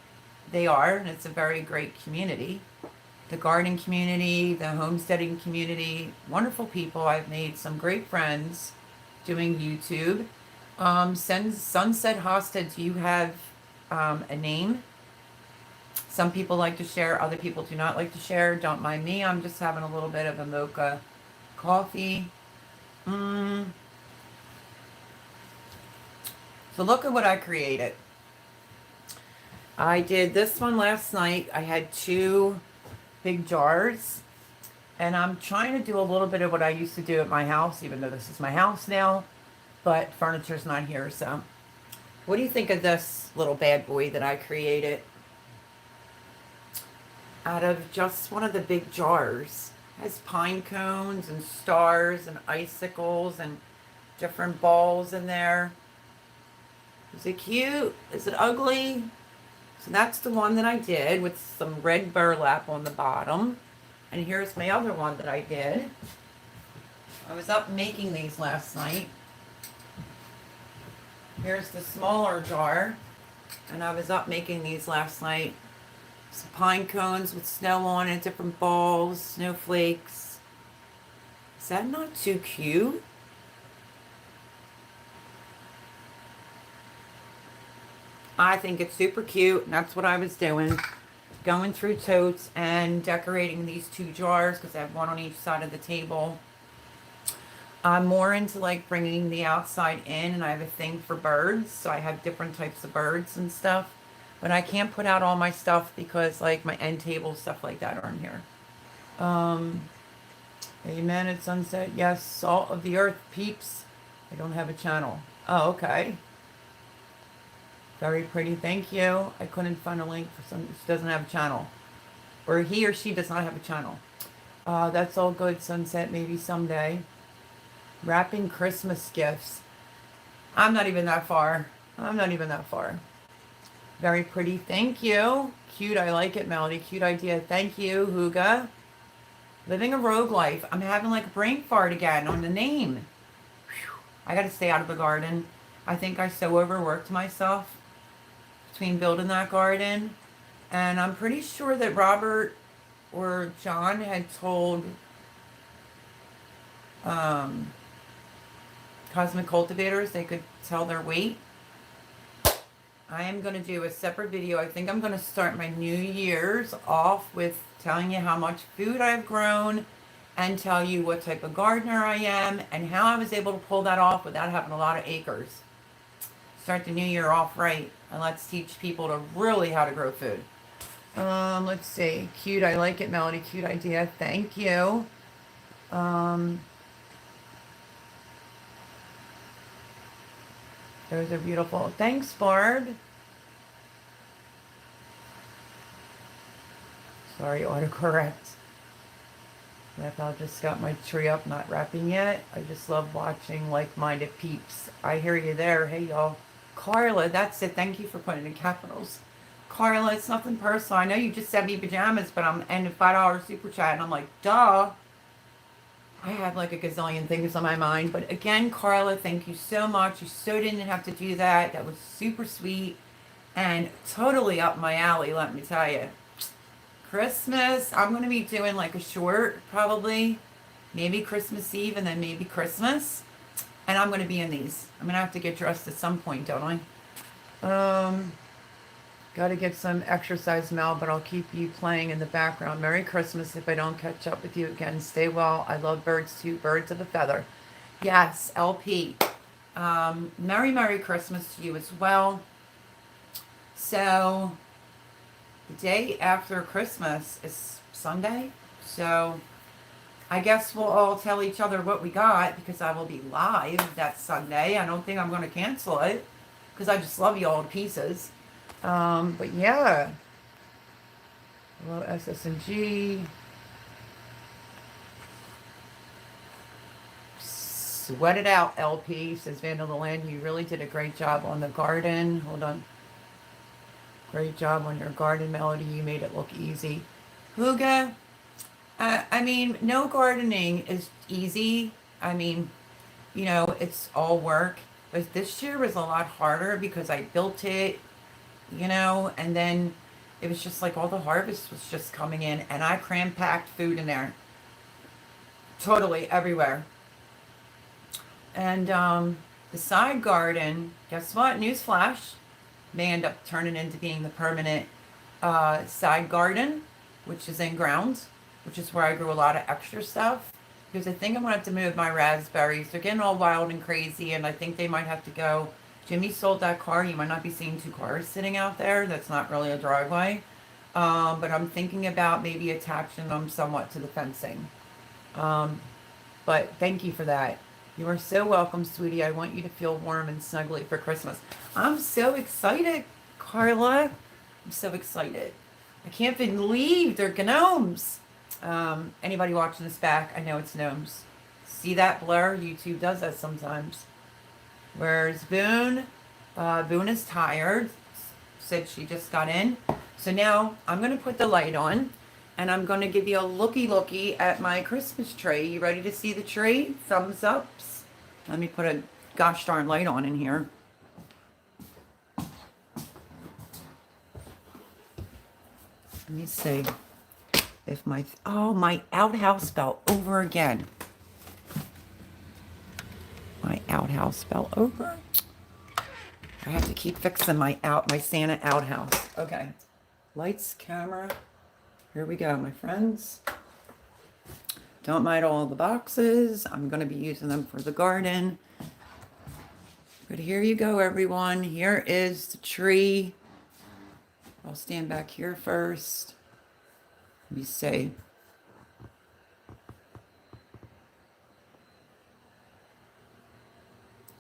They are, and it's a very great community. The gardening community, the homesteading community, wonderful people. I've made some great friends doing YouTube. Sunset Hosta, do you have a name? Some people like to share, other people do not like to share. Don't mind me. I'm just having a little bit of a mocha coffee. So look at what I created. I did this one last night. I had 2 big jars. And I'm trying to do a little bit of what I used to do at my house, even though this is my house now. But furniture's not here, so. What do you think of this little bad boy that I created? Out of just one of the big jars. It has pine cones and stars and icicles and different balls in there. Is it cute? Is it ugly? So that's the one that I did with some red burlap on the bottom. And here's my other one that I did. I was up making these last night. Here's the smaller jar. And I was up making these last night. Some pine cones with snow on it, different balls, snowflakes. Is that not too cute? I think it's super cute, and that's what I was doing. Going through totes and decorating these 2 jars because I have one on each side of the table. I'm more into like bringing the outside in, and I have a thing for birds, so I have different types of birds and stuff. But I can't put out all my stuff because like my end table, stuff like that aren't here. Amen at sunset. Yes, salt of the earth peeps. I don't have a channel. Oh, okay. Very pretty. Thank you. I couldn't find a link for some. She doesn't have a channel. Or he or she does not have a channel. That's all good, sunset. Maybe someday. Wrapping Christmas gifts. I'm not even that far. I'm not even that far. Very pretty. Thank you. Cute. I like it, Melody. Cute idea. Thank you, Huga. Living a rogue life. I'm having like a brain fart again on the name. Whew. I got to stay out of the garden. I think I so overworked myself between building that garden. And I'm pretty sure that Robert or John had told Cosmic Cultivators they could tell their weight. I am going to do a separate video. I think I'm going to start my New Year's off with telling you how much food I've grown and tell you what type of gardener I am and how I was able to pull that off without having a lot of acres. Start the new year off right, and let's teach people to really how to grow food. Let's see. Cute. I like it, Melody. Cute idea. Thank you. Those are beautiful. Thanks, Barb. Sorry, autocorrect. I just got my tree up, not wrapping yet. I just love watching like-minded peeps. I hear you there. Hey, y'all. Carla, that's it. Thank you for putting in capitals. Carla, it's nothing personal. I know you just sent me pajamas, but I'm ending $5 super chat, and I'm like, duh. I have like a gazillion things on my mind. But again, Carla, thank you so much. You so didn't have to do that. That was super sweet and totally up my alley, let me tell you. Christmas, I'm going to be doing like a short, probably. Maybe Christmas Eve and then maybe Christmas. And I'm going to be in these. I'm going to have to get dressed at some point, don't I? Got to get some exercise, Mel, but I'll keep you playing in the background. Merry Christmas if I don't catch up with you again. Stay well. I love birds too. Birds of a feather. Yes, LP. Merry Christmas to you as well. So, the day after Christmas is Sunday. So, I guess we'll all tell each other what we got because I will be live that Sunday. I don't think I'm going to cancel it because I just love you all to pieces. But yeah. Hello, SSNG. Sweat it out, LP, says Vanderland. You really did a great job on the garden. Hold on. Great job on your garden, Melody. You made it look easy. Huga, I mean, no gardening is easy. I mean, you know, it's all work. But this year was a lot harder because I built it, you know, and then it was just like all the harvest was just coming in and I cram-packed food in there. Totally everywhere. And the side garden, guess what? Newsflash, may end up turning into being the permanent side garden, which is in ground, which is where I grew a lot of extra stuff. Because I think I'm going to have to move my raspberries. They're getting all wild and crazy, and I think they might have to go. Jimmy sold that car. You might not be seeing 2 cars sitting out there. That's not really a driveway. But I'm thinking about maybe attaching them somewhat to the fencing. But thank you for that. You are so welcome, sweetie. I want you to feel warm and snuggly for Christmas. I'm so excited, Carla. I'm so excited. I can't believe they're gnomes. Anybody watching this back, I know it's gnomes. See that blur? YouTube does that sometimes. Where's Boone? Boone is tired. Said she just got in. So now I'm going to put the light on. And I'm going to give you a looky at my Christmas tree. You ready to see the tree? Thumbs ups. Let me put a gosh darn light on in here. Let me see if my outhouse fell over again. My outhouse fell over. I have to keep fixing my Santa outhouse. Okay. Lights, camera. Here we go, my friends. Don't mind all the boxes. I'm going to be using them for the garden. But here you go, everyone. Here is the tree. I'll stand back here first. Let me see.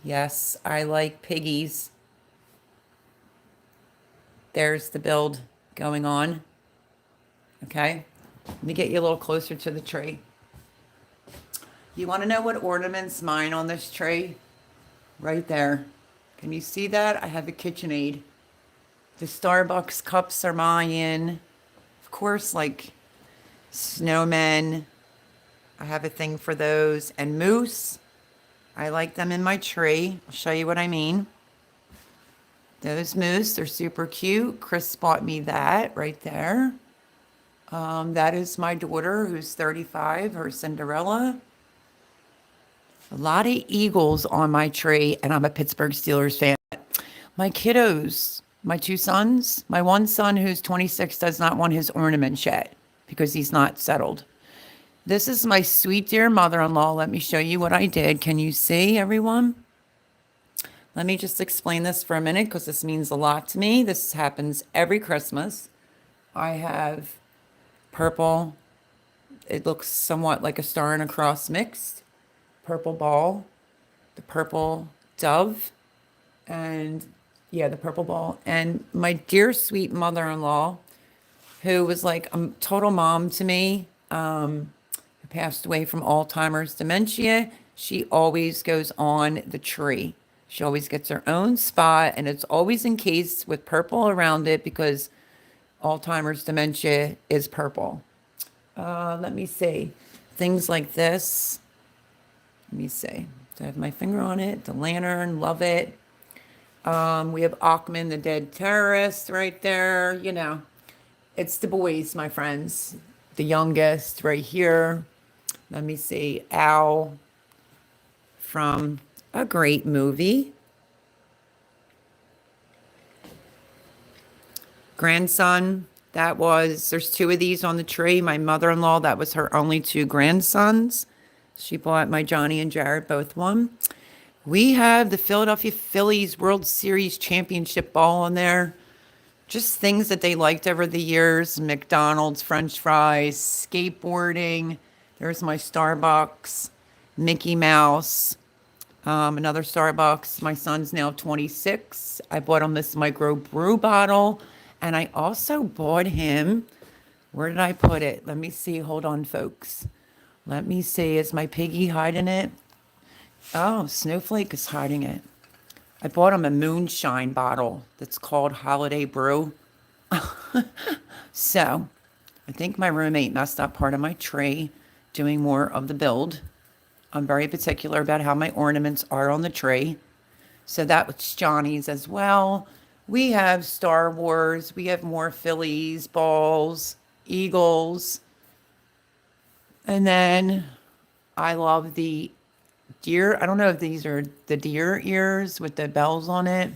Yes, I like piggies. There's the build going on. Okay, let me get you a little closer to the tree. You want to know what ornaments mine on this tree? Right there. Can you see that? I have a KitchenAid. The Starbucks cups are mine. Of course, like snowmen. I have a thing for those. And moose. I like them in my tree. I'll show you what I mean. Those moose, they're super cute. Chris bought me that right there. That is my daughter who's 35, her Cinderella. A lot of eagles on my tree, and I'm a Pittsburgh Steelers fan. My kiddos, my 2 sons, my one son who's 26 does not want his ornaments yet because he's not settled. This is my sweet dear mother-in-law. Let me show you what I did. Can you see, everyone? Let me just explain this for a minute because this means a lot to me. This happens every Christmas. I have purple. It looks somewhat like a star and a cross mixed. Purple ball, the purple dove, and yeah, the purple ball. And my dear sweet mother-in-law, who was like a total mom to me, who passed away from Alzheimer's dementia, she always goes on the tree. She always gets her own spot, and it's always encased with purple around it because Alzheimer's dementia is purple. Let me see. Things like this. Let me see. So I have my finger on it. The lantern, love it. We have Achman, the dead terrorist, right there. You know, it's the boys, my friends. The youngest right here. Let me see. Al from a great movie. Grandson, there's 2 of these on the tree. My mother-in-law, that was her only 2 grandsons. She bought my Johnny and Jared both one. We have the Philadelphia Phillies World Series Championship ball on there. Just things that they liked over the years. McDonald's, French fries, skateboarding. There's my Starbucks, Mickey Mouse, another Starbucks. My son's now 26. I bought him this micro brew bottle. And I also bought him, where did I put it? Let me see. Hold on, folks. Let me see. Is my piggy hiding it? Oh, Snowflake is hiding it. I bought him a moonshine bottle that's called Holiday Brew. So I think my roommate messed up part of my tree doing more of the build. I'm very particular about how my ornaments are on the tree. So that was Johnny's as well. We have Star Wars. We have more Phillies, balls, Eagles. And then I love the deer. I don't know if these are the deer ears with the bells on it.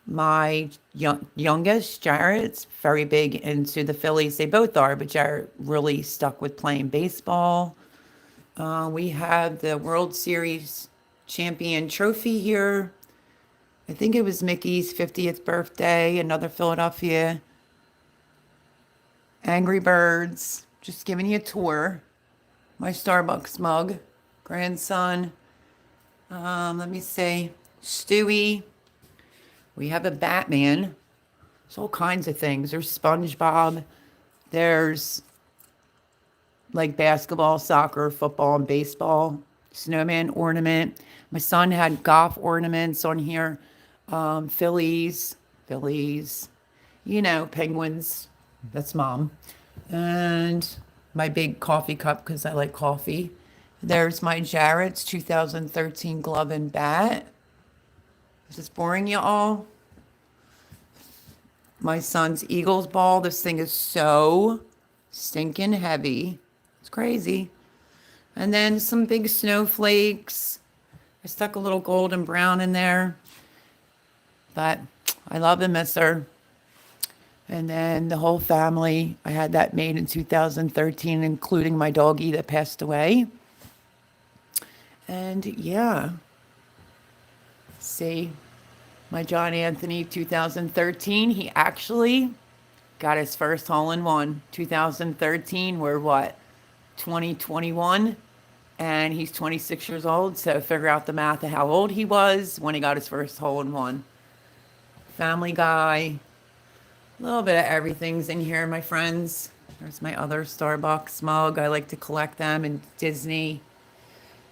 My youngest, Jared's very big into the Phillies. They both are, but Jared really stuck with playing baseball. We have the World Series champion trophy here. I think it was Mickey's 50th birthday, another Philadelphia. Angry Birds, just giving you a tour. My Starbucks mug, grandson. Let me see, Stewie. We have a Batman. There's all kinds of things. There's SpongeBob. There's like basketball, soccer, football, and baseball. Snowman ornament. My son had golf ornaments on here. Phillies, penguins. That's mom. And my big coffee cup because I like coffee. There's my Jared's 2013 glove and bat. Is this boring, you all? My son's Eagles ball. This thing is so stinking heavy. It's crazy. And then some big snowflakes. I stuck a little gold and brown in there. But I love and miss her. And then the whole family. I had that made in 2013, including my doggie that passed away. And yeah. See, my John Anthony 2013, he actually got his first hole-in-one. 2013, we're what, 2021? And he's 26 years old, so figure out the math of how old he was when he got his first hole-in-one. Family Guy, a little bit of everything's in here, my friends. There's my other Starbucks mug. I like to collect them, and Disney.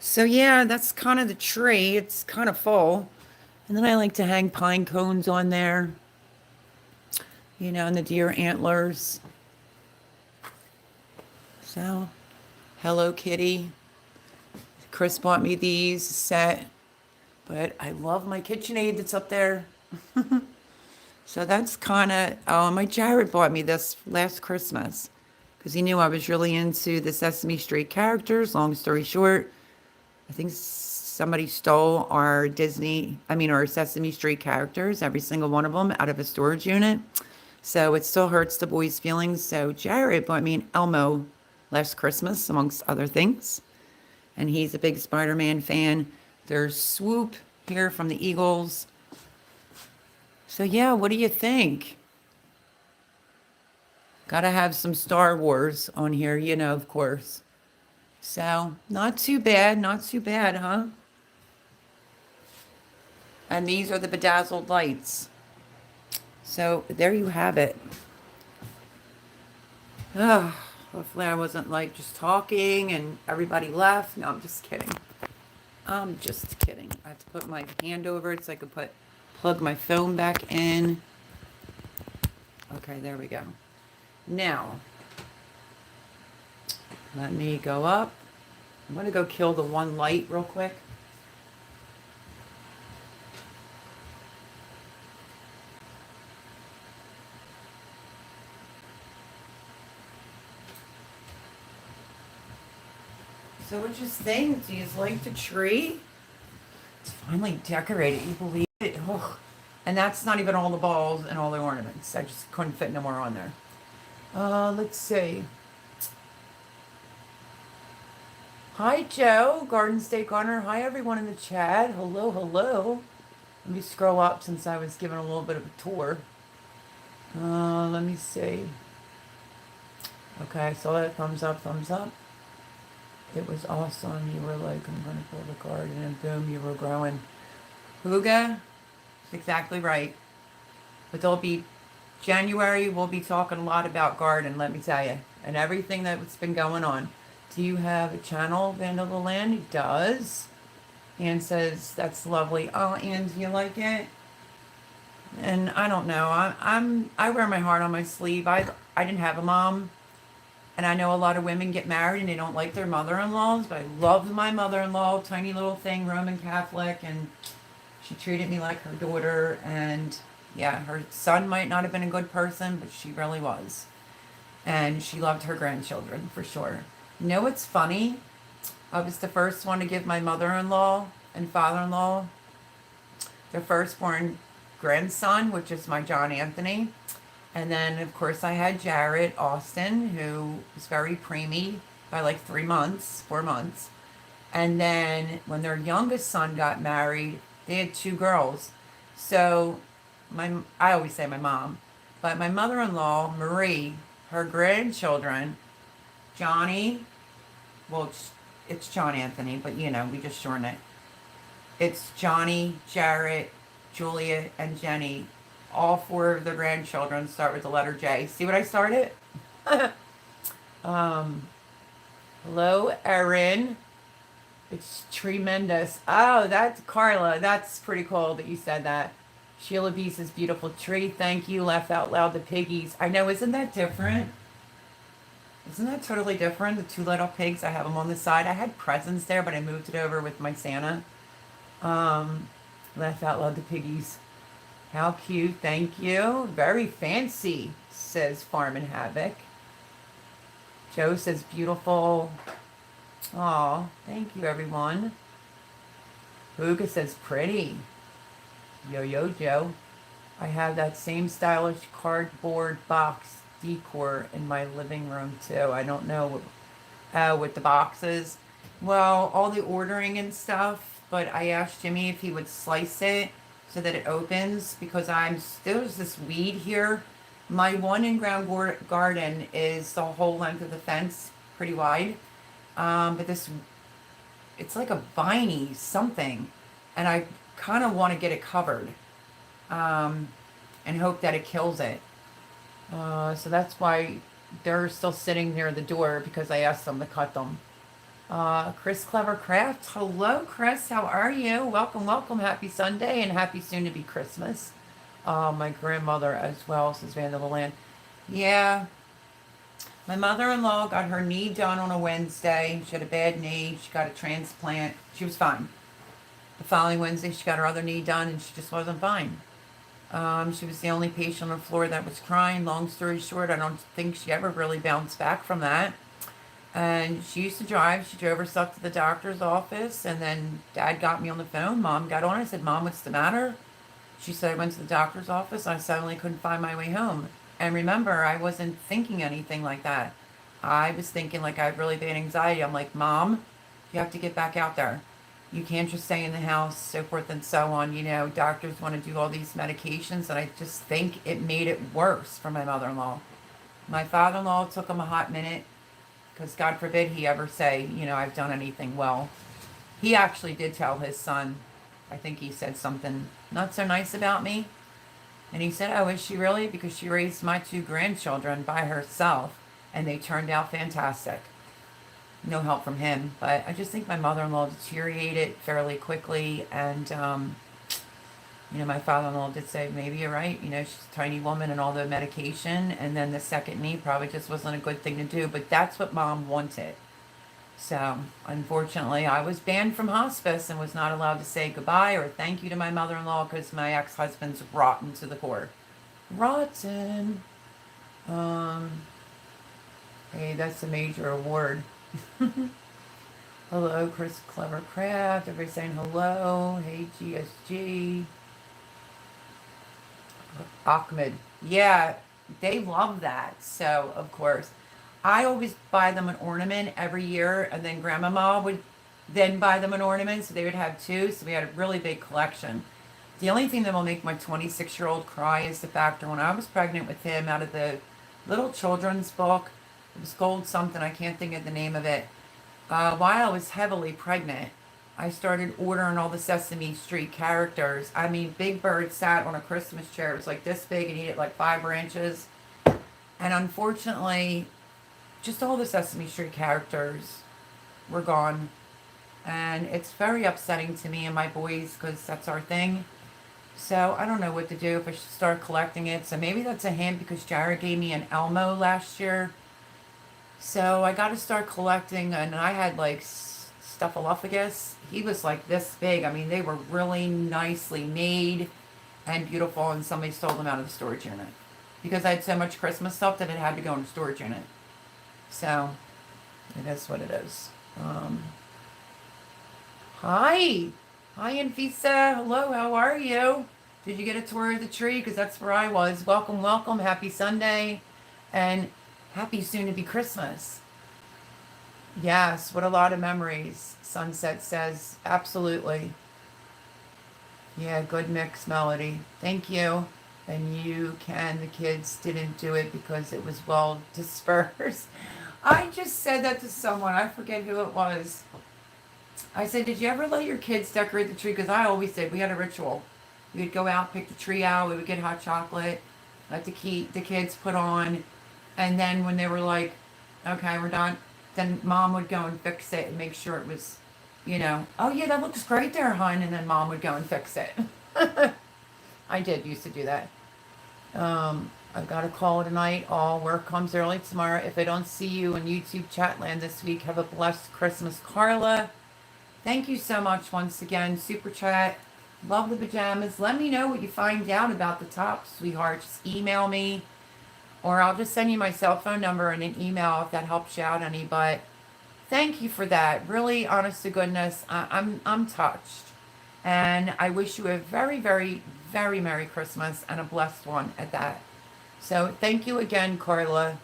So yeah, that's kind of the tree. It's kind of full. And then I like to hang pine cones on there, and the deer antlers. So, Hello Kitty. Chris bought me these set, but I love my KitchenAid that's up there. So that's kind of, my Jared bought me this last Christmas because he knew I was really into the Sesame Street characters. Long story short, I think somebody stole our our Sesame Street characters, every single one of them, out of a storage unit. So it still hurts the boys' feelings. So Jared bought me an Elmo last Christmas, amongst other things. And he's a big Spider-Man fan. There's Swoop here from the Eagles. So yeah, what do you think? Gotta have some Star Wars on here, of course. So, not too bad, huh? And these are the bedazzled lights. So, there you have it. Hopefully I wasn't just talking and everybody left. No, I'm just kidding. I have to put my hand over it so I can plug my phone back in. Okay, there we go. Now, let me go up. I'm going to go kill the one light real quick. So what you think? Do you like the tree? It's finally decorated. You believe it? Oh. And that's not even all the balls and all the ornaments. I just couldn't fit no more on there. Let's see. Hi, Joe, Garden State Gardener. Hi, everyone in the chat. Hello. Let me scroll up since I was given a little bit of a tour. Let me see. Okay, I saw that thumbs up. It was awesome. You were like, I'm going to build a garden, and boom, you were growing. Huga, exactly right. But January, we'll be talking a lot about garden, let me tell you, and everything that's been going on. Do you have a channel, Vandal the Land? He does. Ann says, that's lovely. Oh, Ann, do you like it? And I don't know. I wear my heart on my sleeve. I didn't have a mom. And I know a lot of women get married and they don't like their mother-in-laws, but I loved my mother-in-law, tiny little thing, Roman Catholic, and she treated me like her daughter. And yeah, her son might not have been a good person, but she really was. And she loved her grandchildren for sure. You know what's funny? I was the first one to give my mother-in-law and father-in-law their firstborn grandson, which is my John Anthony. And then, of course, I had Jared Austin, who was very preemie by like 3 months, 4 months. And then when their youngest son got married, they had 2 girls. So I always say my mom, but my mother-in-law, Marie, her grandchildren, Johnny, well, it's John Anthony, but you know, we just shorten it. It's Johnny, Jarrett, Julia, and Jenny. All 4 of the grandchildren start with the letter J. See what I started? Hello, Erin. It's tremendous. Oh, that's Carla. That's pretty cool that you said that. Sheila B says, beautiful tree. Thank you. Laugh out loud, the piggies. I know, isn't that different? Isn't that totally different? The 2 little pigs, I have them on the side. I had presents there, but I moved it over with my Santa. Laugh out loud, the piggies. How cute. Thank you. Very fancy, says Farm and Havoc. Joe says, beautiful. Aw, thank you, everyone. Huga says, pretty. Yo, Joe. I have that same stylish cardboard box decor in my living room, too. I don't know with the boxes. Well, all the ordering and stuff, but I asked Jimmy if he would slice it so that it opens, because there's this weed here. My 1 in-ground garden is the whole length of the fence, pretty wide. But it's like a viney something, and I kind of want to get it covered, and hope that it kills it. So that's why they're still sitting near the door, because I asked them to cut them. Chris Clever Craft. Hello, Chris. How are you? Welcome, welcome. Happy Sunday and happy soon to be Christmas. My grandmother as well, says Vandal Land. Yeah. My mother-in-law got her knee done on a Wednesday. She had a bad knee. She got a transplant. She was fine. The following Wednesday, she got her other knee done, and she just wasn't fine. She was the only patient on the floor that was crying. Long story short, I don't think she ever really bounced back from that. And she used to drive. She drove herself to the doctor's office, and then Dad got me on the phone. Mom got on. I said, Mom, what's the matter? She said, I went to the doctor's office. I suddenly couldn't find my way home. And remember, I wasn't thinking anything like that. I was thinking like I had really bad anxiety. I'm like, Mom, you have to get back out there. You can't just stay in the house, so forth and so on. You know, doctors want to do all these medications, and I just think it made it worse for my mother-in-law. My father-in-law took him a hot minute, because God forbid he ever say, you know, I've done anything well. He actually did tell his son, I think he said something not so nice about me. And he said, oh, is she really? Because she raised my 2 grandchildren by herself, and they turned out fantastic. No help from him. But I just think my mother-in-law deteriorated fairly quickly. And, you know, my father-in-law did say, maybe you're right. You know, she's a tiny woman and all the medication. And then the second knee probably just wasn't a good thing to do. But that's what Mom wanted. So, unfortunately, I was banned from hospice and was not allowed to say goodbye or thank you to my mother-in-law, because my ex-husband's rotten to the core. Rotten. Hey, that's a major award. Hello, Chris Clever Craft. Everybody's saying hello. Hey, GSG. Ahmed. Yeah, they love that. So, of course. I always buy them an ornament every year, and then Grandmama would then buy them an ornament, so they would have 2, so we had a really big collection. The only thing that will make my 26-year-old cry is the fact that when I was pregnant with him, out of the little children's book, it was Gold something, I can't think of the name of it, while I was heavily pregnant, I started ordering all the Sesame Street characters. I mean, Big Bird sat on a Christmas chair. It was like this big, and he had like 5 branches. And unfortunately, just all the Sesame Street characters were gone. And it's very upsetting to me and my boys because that's our thing. So I don't know what to do, if I should start collecting it. So maybe that's a hint because Jared gave me an Elmo last year. So I got to start collecting. And I had like Stuffaluffagus. He was like this big. I mean, they were really nicely made and beautiful. And somebody stole them out of the storage unit because I had so much Christmas stuff that it had to go in the storage unit. So it is what it is. Hi. Hi, Anfisa. Hello, how are you? Did you get a tour of the tree? Because that's where I was. Welcome, welcome. Happy Sunday. And happy soon-to-be Christmas. Yes, what a lot of memories, Sunset says. Absolutely. Yeah, good mix, Melody. Thank you. And the kids didn't do it because it was well dispersed. I just said that to someone. I forget who it was. I said, did you ever let your kids decorate the tree? Because I always did. We had a ritual. We would go out, pick the tree out. We would get hot chocolate, let the kids put on. And then when they were like, okay, we're done, then Mom would go and fix it and make sure it was, oh, yeah, that looks great there, hon. And then Mom would go and fix it. I used to do that. I've got a call tonight. All work comes early tomorrow. If I don't see you in YouTube chat land this week, have a blessed Christmas, Carla. Thank you so much once again. Super chat. Love the pajamas. Let me know what you find out about the top, sweetheart. Just email me, or I'll just send you my cell phone number and an email if that helps you out any. But thank you for that. Really, honest to goodness, I'm touched, and I wish you a very, very, very Merry Christmas and a blessed one at that. So thank you again, Carla.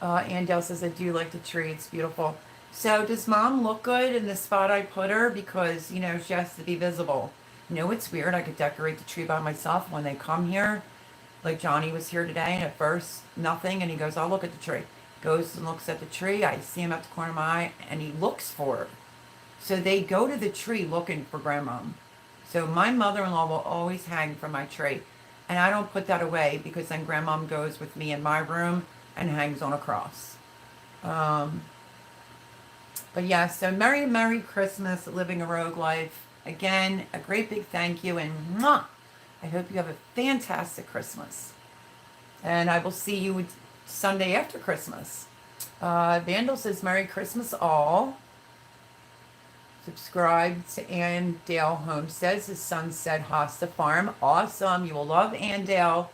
Andale says, I do like the tree. It's beautiful. So does Mom look good in the spot I put her? Because, she has to be visible. It's weird. I could decorate the tree by myself when they come here. Like Johnny was here today, and at first, nothing. And he goes, I'll look at the tree. Goes and looks at the tree. I see him at the corner of my eye, and he looks for her. So they go to the tree looking for Grandmom. So my mother-in-law will always hang from my tree. And I don't put that away because then Grandmom goes with me in my room and hangs on a cross. But yeah, so Merry, Merry Christmas, living a rogue life. Again, a great big thank you, and mwah, I hope you have a fantastic Christmas. And I will see you Sunday after Christmas. Vandal says, Merry Christmas all. Subscribe to Andale Homesteads, his Sunset Hosta Farm. Awesome. You will love Andale.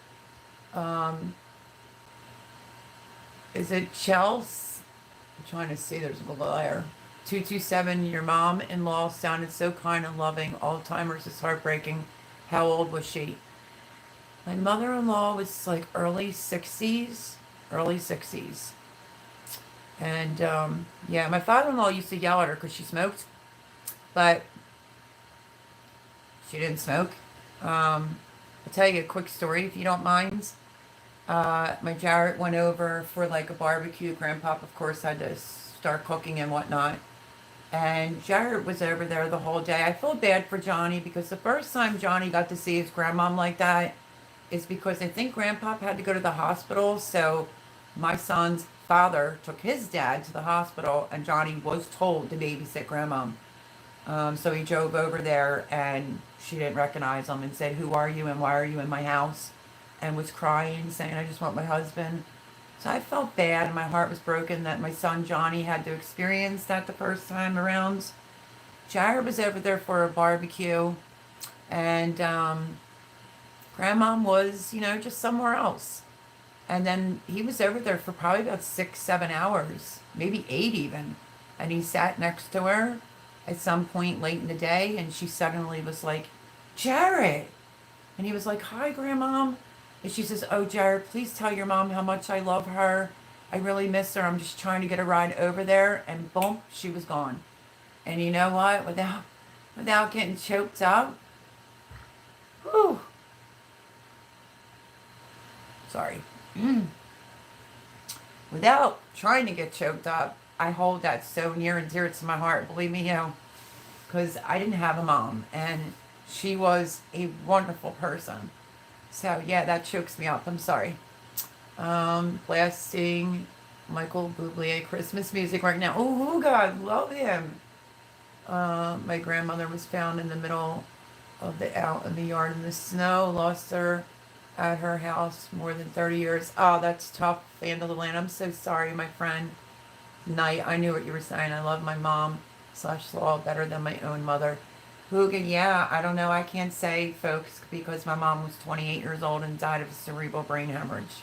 Is it Chelsea? I'm trying to see. There's a liar. 227. Your mom-in-law sounded so kind and loving. Alzheimer's is heartbreaking. How old was she? My mother-in-law was like early 60s. Early 60s. And yeah, my father-in-law used to yell at her because she smoked. But she didn't smoke. I'll tell you a quick story if you don't mind. My Jarrett went over for like a barbecue. Grandpa, of course, had to start cooking and whatnot. And Jarrett was over there the whole day. I feel bad for Johnny because the first time Johnny got to see his grandmom like that is because I think Grandpa had to go to the hospital. So my son's father took his dad to the hospital, and Johnny was told to babysit Grandmom. So he drove over there, and she didn't recognize him and said, who are you and why are you in my house? And was crying, saying, I just want my husband. So I felt bad, and my heart was broken that my son Johnny had to experience that the first time around. Jared was over there for a barbecue, and Grandmom was, just somewhere else. And then he was over there for probably about 6-7 hours, maybe 8 even. And he sat next to her at some point late in the day, and she suddenly was like, Jared. And he was like, hi, Grandmom. And she says, oh, Jared, please tell your mom how much I love her. I really miss her. I'm just trying to get a ride over there. And boom, she was gone. And you know what? Without getting choked up. Whew. Sorry. Without trying to get choked up, I hold that so near and dear to my heart. Believe me, because I didn't have a mom. And she was a wonderful person. So, yeah, that chokes me up. I'm sorry. Blasting Michael Bublé Christmas music right now. Oh, God, love him. My grandmother was found in the middle of the out in the yard in the snow. Lost her at her house more than 30 years. Oh, that's tough. Fan of the land. I'm so sorry, my friend. Night. I knew what you were saying. I love my mom slash law better than my own mother. Hoogan, yeah, I don't know. I can't say, folks, because my mom was 28 years old and died of a cerebral brain hemorrhage.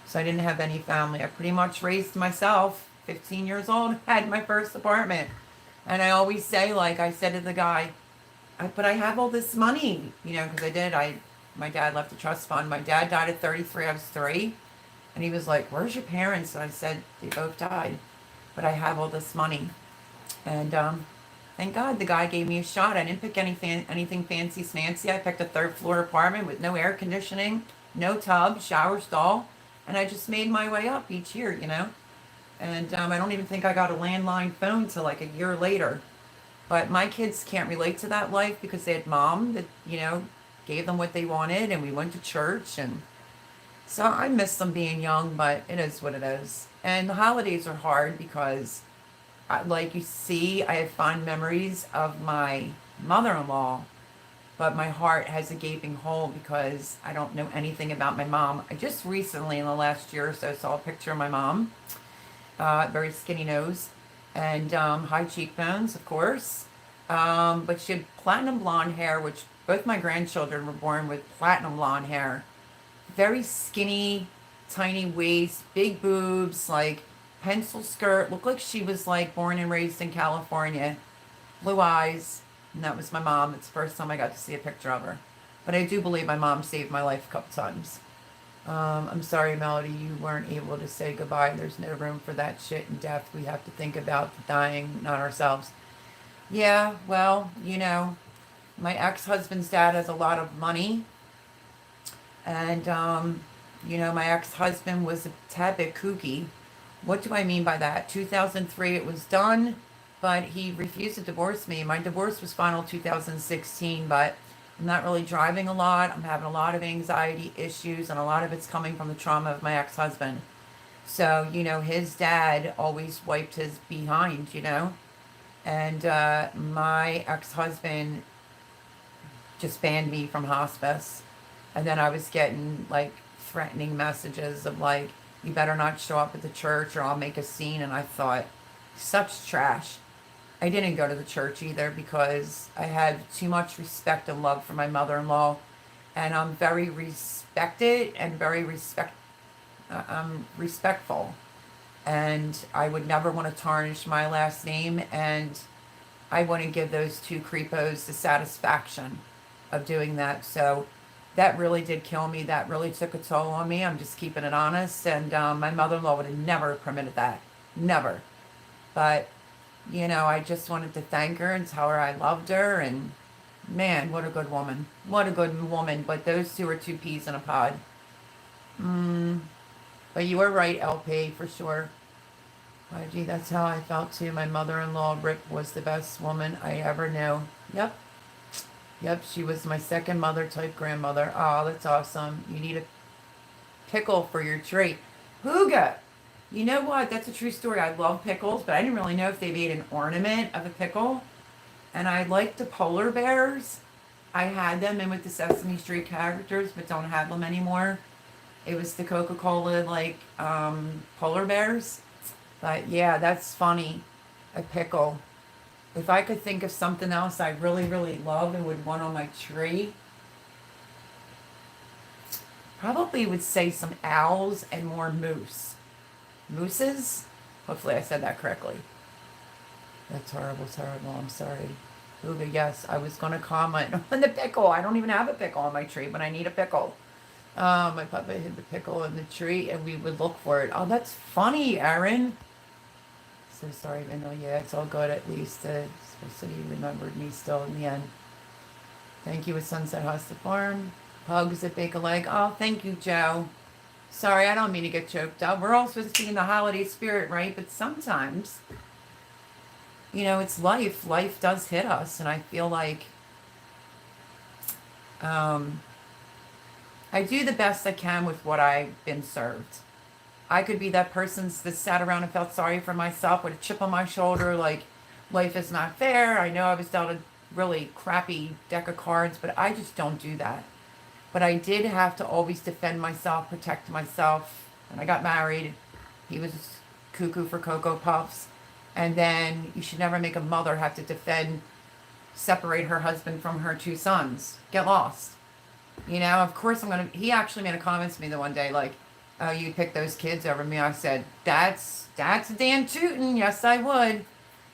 So I didn't have any family. I pretty much raised myself. 15 years old, had my first apartment. And I always say, like I said to the guy, but I have all this money, you know, because I did. My dad left a trust fund. My dad died at 33. I was 3. And he was like, where's your parents? And I said, they both died. But I have all this money. And thank God the guy gave me a shot. I didn't pick anything fancy smancy. I picked a 3rd floor apartment with no air conditioning, no tub, shower stall. And I just made my way up each year, you know. And I don't even think I got a landline phone till like a year later. But my kids can't relate to that life because they had mom that, you know, gave them what they wanted and we went to church. And so I miss them being young, but it is what it is. And the holidays are hard because, like you see, I have fond memories of my mother-in-law, but my heart has a gaping hole because I don't know anything about my mom. I just recently, in the last year or so, saw a picture of my mom. Very skinny nose and high cheekbones, of course. But she had platinum blonde hair, which both my grandchildren were born with platinum blonde hair. Very skinny, tiny waist, big boobs, like pencil skirt. Looked like she was like born and raised in California. Blue eyes. And that was my mom. It's the first time I got to see a picture of her. But I do believe my mom saved my life a couple times. I'm sorry, Melody, you weren't able to say goodbye. There's no room for that shit in death. We have to think about the dying, not ourselves. Yeah, well, you know, my ex-husband's dad has a lot of money. And, you know, my ex-husband was a tad bit kooky. What do I mean by that? 2003, it was done, but he refused to divorce me. My divorce was final 2016, but I'm not really driving a lot. I'm having a lot of anxiety issues, and a lot of it's coming from the trauma of my ex-husband. So, you know, his dad always wiped his behind, you know? And my ex-husband just banned me from hospice. And then I was getting, like, threatening messages of, like, you better not show up at the church or I'll make a scene. And I thought, such trash. I didn't go to the church either because I had too much respect and love for my mother-in-law, and I'm very respected and very I'm respectful, and I would never want to tarnish my last name, and I wouldn't give those two creepos the satisfaction of doing that. So that really did kill me. That really took a toll on me. I'm just keeping it honest, and my mother-in-law would have never permitted that, never. But you know, I just wanted to thank her and tell her I loved her. And man, what a good woman. What a good woman. But those two are two peas in a pod. But you were right, LP, for sure. Gee, that's how I felt too. My mother-in-law, Rick, was the best woman I ever knew. Yep. Yep, she was my second mother type grandmother. Oh, that's awesome. You need a pickle for your treat. Hooga! You know what? That's a true story. I love pickles, but I didn't really know if they made an ornament of a pickle. And I like the polar bears. I had them in with the Sesame Street characters, but don't have them anymore. It was the Coca-Cola, like, polar bears. But yeah, that's funny. A pickle. If I could think of something else I really, really love and would want on my tree, probably would say some owls and more moose. Mooses? Hopefully I said that correctly. That's horrible, terrible. I'm sorry. Ooga, yes, I was going to comment on the pickle. I don't even have a pickle on my tree, but I need a pickle. My papa hid the pickle in the tree, and we would look for it. Oh, that's funny, Aaron. So sorry, Vanilla. Yeah, it's all good at least. So you remembered me still in the end. Thank you with Sunset Hosta Farm. Hugs at Bake a Leg. Oh, thank you, Joe. Sorry, I don't mean to get choked up. We're all supposed to be in the holiday spirit, right? But sometimes, you know, it's life. Life does hit us. And I feel like I do the best I can with what I've been served. I could be that person that sat around and felt sorry for myself with a chip on my shoulder, like life is not fair. I know I was dealt a really crappy deck of cards, but I just don't do that. But I did have to always defend myself, protect myself. When I got married, he was cuckoo for Cocoa Puffs. And then you should never make a mother have to separate her husband from her two sons. Get lost. You know, of course he actually made a comment to me the one day, like, oh, you pick those kids over me. I said, that's damn tootin'. Yes, I would.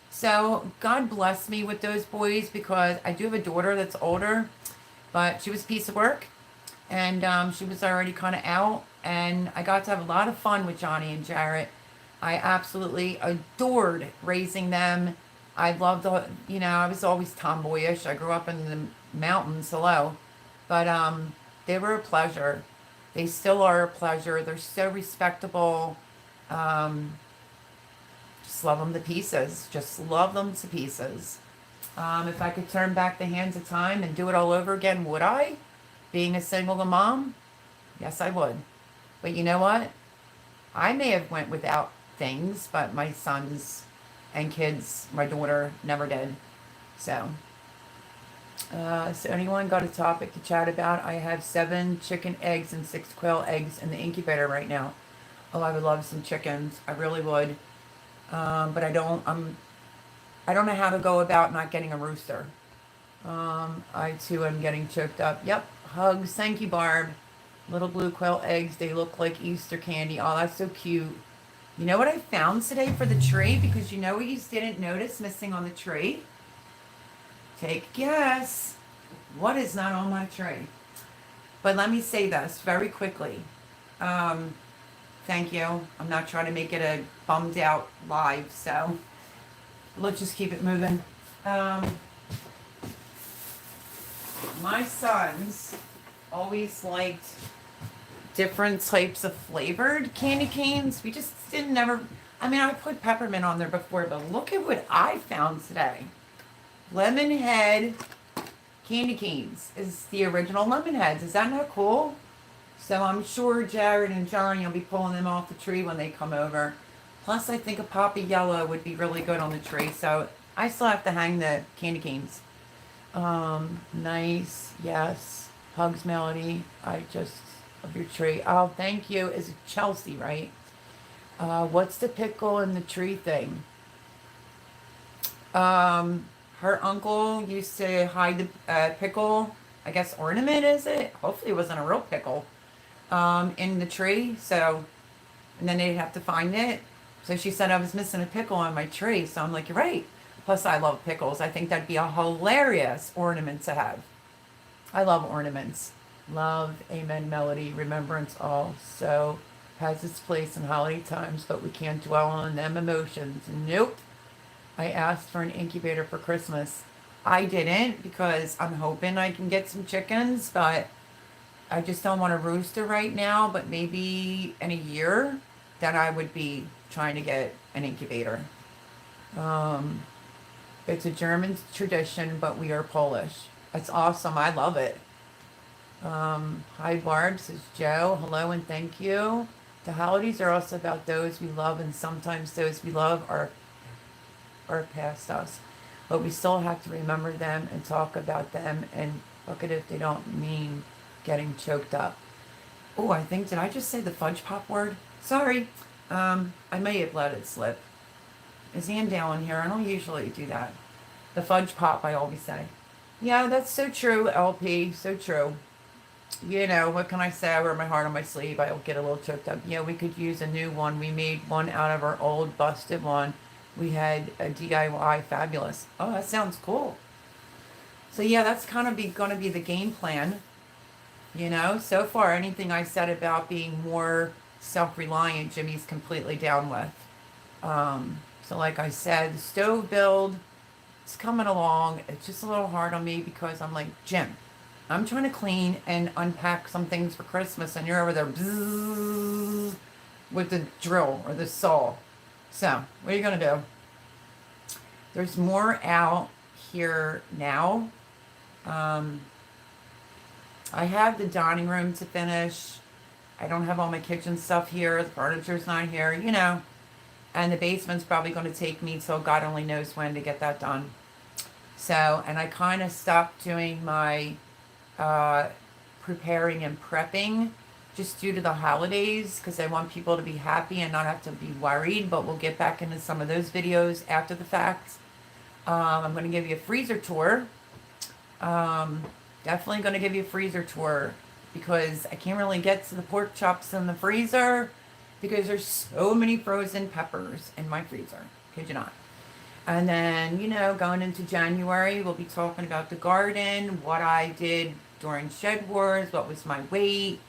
So God bless me with those boys, because I do have a daughter that's older, but she was a piece of work, and she was already kind of out, and I got to have a lot of fun with Johnny and Jarrett. I absolutely adored raising them. I loved, I was always tomboyish. I grew up in the mountains, hello. But they were a pleasure. They still are a pleasure. They're so respectable. Just love them to pieces. Just love them to pieces. If I could turn back the hands of time and do it all over again, would I? Being a single mom? Yes, I would. But you know what? I may have went without things, but my sons and kids, my daughter, never did. So anyone got a topic to chat about? I have 7 chicken eggs and 6 quail eggs in the incubator right now. Oh, I would love some chickens. I really would. But I don't know how to go about not getting a rooster. I too am getting choked up. Yep. Hugs. Thank you, Barb. Little blue quail eggs. They look like Easter candy. Oh, that's so cute. You know what I found today for the tree? Because you know what you didn't notice missing on the tree? Take a guess. What is not on my tree? But let me say this very quickly. Thank you. I'm not trying to make it a bummed out live, so let's just keep it moving. My sons always liked different types of flavored candy canes. We just didn't never. I mean, I put peppermint on there before, but look at what I found today. Lemon Head candy canes is the original Lemon Heads. Is that not cool? So I'm sure Jared and Johnny will be pulling them off the tree when they come over. Plus, I think a poppy yellow would be really good on the tree. So I still have to hang the candy canes. Nice. Yes. Hugs, Melody. I just love your tree. Oh, thank you. Is it Chelsea, right? What's the pickle in the tree thing? Her uncle used to hide the pickle, I guess ornament is it? Hopefully it wasn't a real pickle, in the tree. So, and then they'd have to find it. So she said I was missing a pickle on my tree. So I'm like, you're right. Plus I love pickles. I think that'd be a hilarious ornament to have. I love ornaments. Love, amen, melody, remembrance also has its place in holiday times, but we can't dwell on them emotions. Nope. I asked for an incubator for Christmas. I didn't, because I'm hoping I can get some chickens, but I just don't want a rooster right now. But maybe in a year, then I would be trying to get an incubator. It's a German tradition, but we are Polish. That's awesome. I love it. Hi, Barb, says Joe. Hello and thank you. The holidays are also about those we love, and sometimes those we love are past us. But we still have to remember them and talk about them, and look at if they don't mean getting choked up. Oh, I think, did I just say the fudge pop word? Sorry. I may have let it slip. Is Ann down here? I don't usually do that. The fudge pop, I always say. Yeah, that's so true, LP. So true. You know, what can I say? I wear my heart on my sleeve. I'll get a little choked up. Yeah, we could use a new one. We made one out of our old busted one. We had a DIY, fabulous. Oh, that sounds cool. So yeah, that's kind of going to be the game plan. You know, so far anything I said about being more self-reliant, Jimmy's completely down with. So like I said, the stove build, it's coming along. It's just a little hard on me because I'm like, Jim, I'm trying to clean and unpack some things for Christmas, and you're over there bzzz, with the drill or the saw. So, what are you going to do? There's more out here now. I have the dining room to finish. I don't have all my kitchen stuff here. The furniture's not here, you know. And the basement's probably going to take me till God only knows when to get that done. So, and I kind of stopped doing my uh, preparing and prepping just due to the holidays because I want people to be happy and not have to be worried. But we'll get back into some of those videos after the fact. I'm going to give you a freezer tour. Definitely going to give you a freezer tour because I can't really get to the pork chops in the freezer because there's so many frozen peppers in my freezer. Kid you not. And then, you know, going into January, we'll be talking about the garden, what I did during Shed Wars, what was my weight,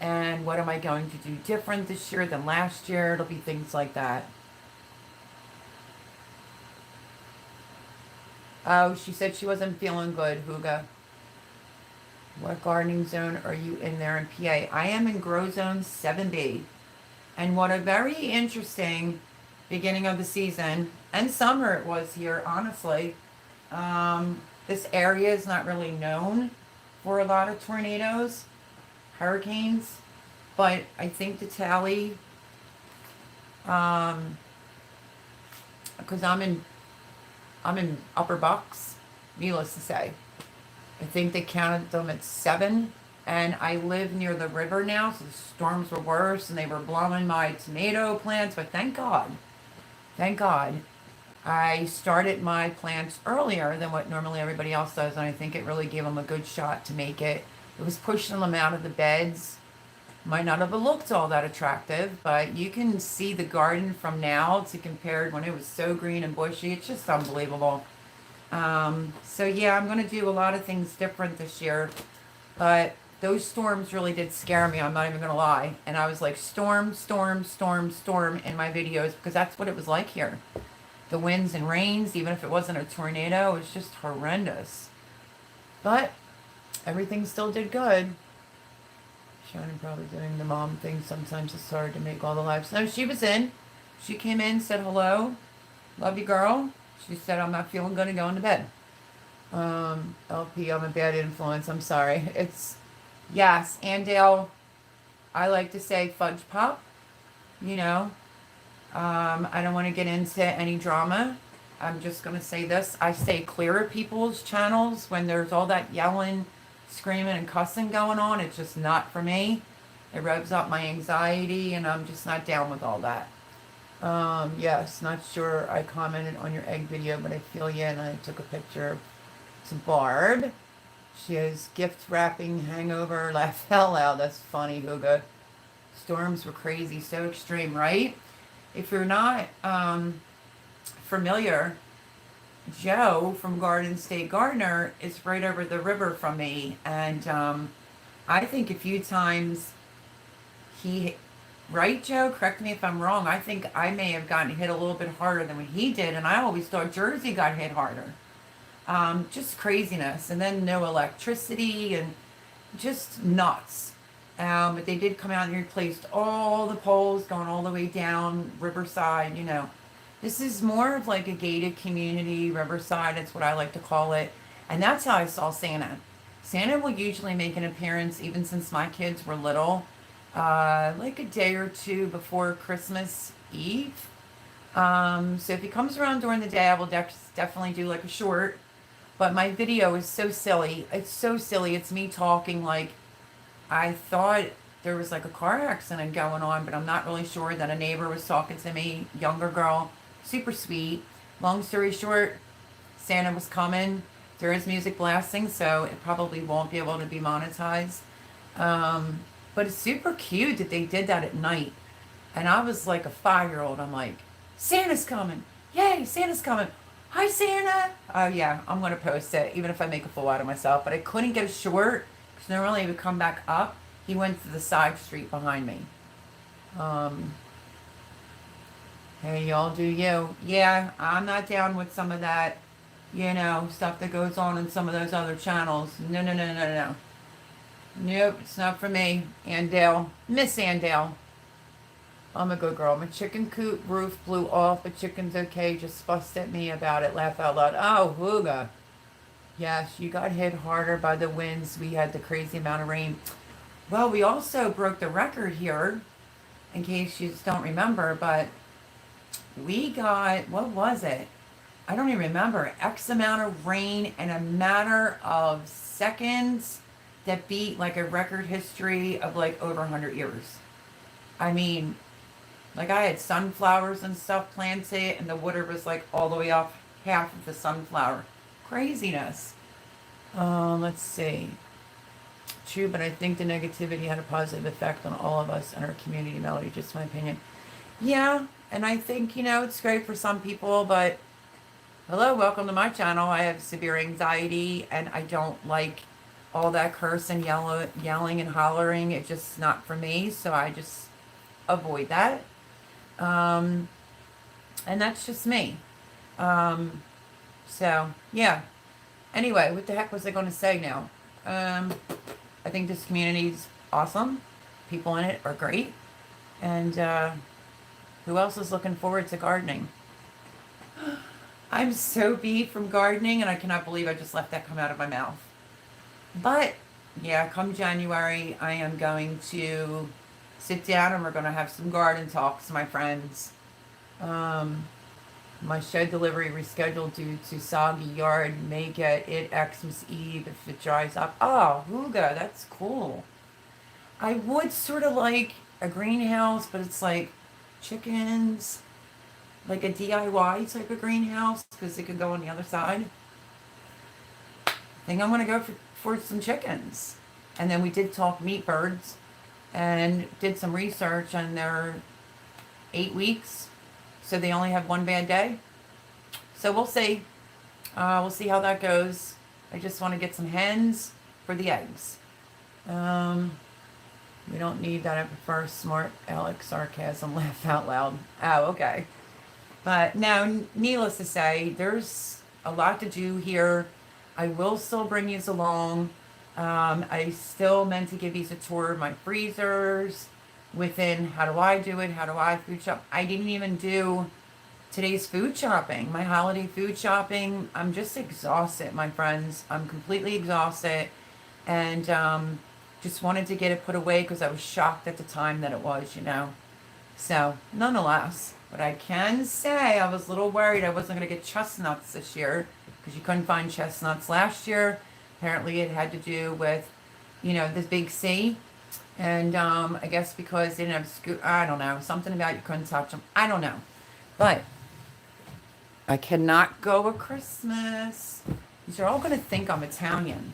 and what am I going to do different this year than last year. It'll be things like that. Oh, she said she wasn't feeling good, Huga. What gardening zone are you in there in PA? I am in Grow Zone 7B. And what a very interesting beginning of the season and summer it was here, honestly. This area is not really known for a lot of tornadoes, hurricanes, but I think the tally, because I'm in Upper Bucks, needless to say. I think they counted them at 7. And I live near the river now, so the storms were worse and they were blowing my tomato plants. But thank God, I started my plants earlier than what normally everybody else does. And I think it really gave them a good shot to make it. It was pushing them out of the beds. Might not have looked all that attractive, but you can see the garden from now to compared when it was so green and bushy. It's just unbelievable. So yeah, I'm going to do a lot of things different this year, but those storms really did scare me. I'm not even going to lie. And I was like, storm, storm, storm, storm in my videos because that's what it was like here. The winds and rains, even if it wasn't a tornado, it was just horrendous. But everything still did good. Shannon probably doing the mom thing. Sometimes it's hard to make all the lives. No, she was in. She came in, said hello. Love you, girl. She said, I'm not feeling good and going to bed. LP, I'm a bad influence. I'm sorry. Yes, Andale, I like to say fudge pop, you know. I don't want to get into any drama. I'm just going to say this. I stay clear of people's channels when there's all that yelling, screaming, and cussing going on. It's just not for me. It revs up my anxiety, and I'm just not down with all that. Yes, not sure I commented on your egg video, but I feel you, and I took a picture to Barb. She has gift wrapping hangover. Laugh out loud. That's funny, Huga. Storms were crazy, so extreme, right? If you're not familiar, Joe from Garden State Gardener is right over the river from me. And I think a few times right, Joe? Correct me if I'm wrong. I think I may have gotten hit a little bit harder than what he did. And I always thought Jersey got hit harder. Just craziness, and then no electricity, and just nuts. But they did come out and replaced all the poles going all the way down Riverside, you know. This is more of like a gated community, Riverside, that's what I like to call it. And that's how I saw Santa. Santa will usually make an appearance, even since my kids were little, like a day or two before Christmas Eve. So if he comes around during the day, I will definitely do like a short. But my video is so silly. It's so silly. It's me talking like I thought there was like a car accident going on, but I'm not really sure. That a neighbor was talking to me, younger girl, super sweet. Long story short, Santa was coming. There is music blasting, so it probably won't be able to be monetized. But it's super cute that they did that at night. And I was like a 5-year-old. I'm like, Santa's coming. Yay, Santa's coming. Hi, Santa. Oh, yeah, I'm going to post it, even if I make a fool out of myself. But I couldn't get a short, because normally he would come back up. He went to the side street behind me. Hey, y'all do you. Yeah, I'm not down with some of that, you know, stuff that goes on in some of those other channels. No, no, no, no, no. Nope, it's not for me. Andale. Miss Andale. I'm a good girl. My chicken coop roof blew off, but chicken's okay. Just fussed at me about it. Laugh out loud. Oh, Huga. Yes, you got hit harder by the winds. We had the crazy amount of rain. Well, we also broke the record here, in case you just don't remember, but we got, what was it? I don't even remember. X amount of rain in a matter of seconds that beat like a record history of like over 100 years. I mean, like I had sunflowers and stuff planted, and the water was like all the way off half of the sunflower. Craziness. Let's see. True, but I think the negativity had a positive effect on all of us and our community, Melody, just my opinion. Yeah, and I think, it's great for some people, but hello, welcome to my channel. I have severe anxiety and I don't like all that curse and yelling and hollering. It's just not for me, so I just avoid that. And that's just me. Um, so, yeah. Anyway, what the heck was I going to say now? I think this community's awesome. People in it are great. And who else is looking forward to gardening? I'm so beat from gardening, and I cannot believe I just let that come out of my mouth. But, yeah, come January, I am going to sit down and we're going to have some garden talks, my friends. My shed delivery rescheduled due to soggy yard. May get it Xmas Eve if it dries up. Oh, Huga, that's cool. I would sort of like a greenhouse, but it's like chickens, like a DIY type of greenhouse, because it could go on the other side. I think I'm going to go for some chickens. And then we did talk meat birds and did some research, and they're 8 weeks. So they only have one bad day. So we'll see. We'll see how that goes. I just want to get some hens for the eggs. We don't need that. I prefer smart Alex sarcasm, laugh out loud. Oh, okay. But now, needless to say, there's a lot to do here. I will still bring you along. I still meant to give you a tour of my freezers within how do I do it, how do I food shop. I didn't even do today's food shopping, my holiday food shopping. I'm just exhausted, my friends. I'm completely exhausted, and just wanted to get it put away because I was shocked at the time that it was, So, nonetheless, but I can say I was a little worried I wasn't going to get chestnuts this year because you couldn't find chestnuts last year. Apparently it had to do with, this big C. And I guess because they didn't have I don't know, something about you couldn't touch them. I don't know. But I cannot go at Christmas. You're all going to think I'm Italian.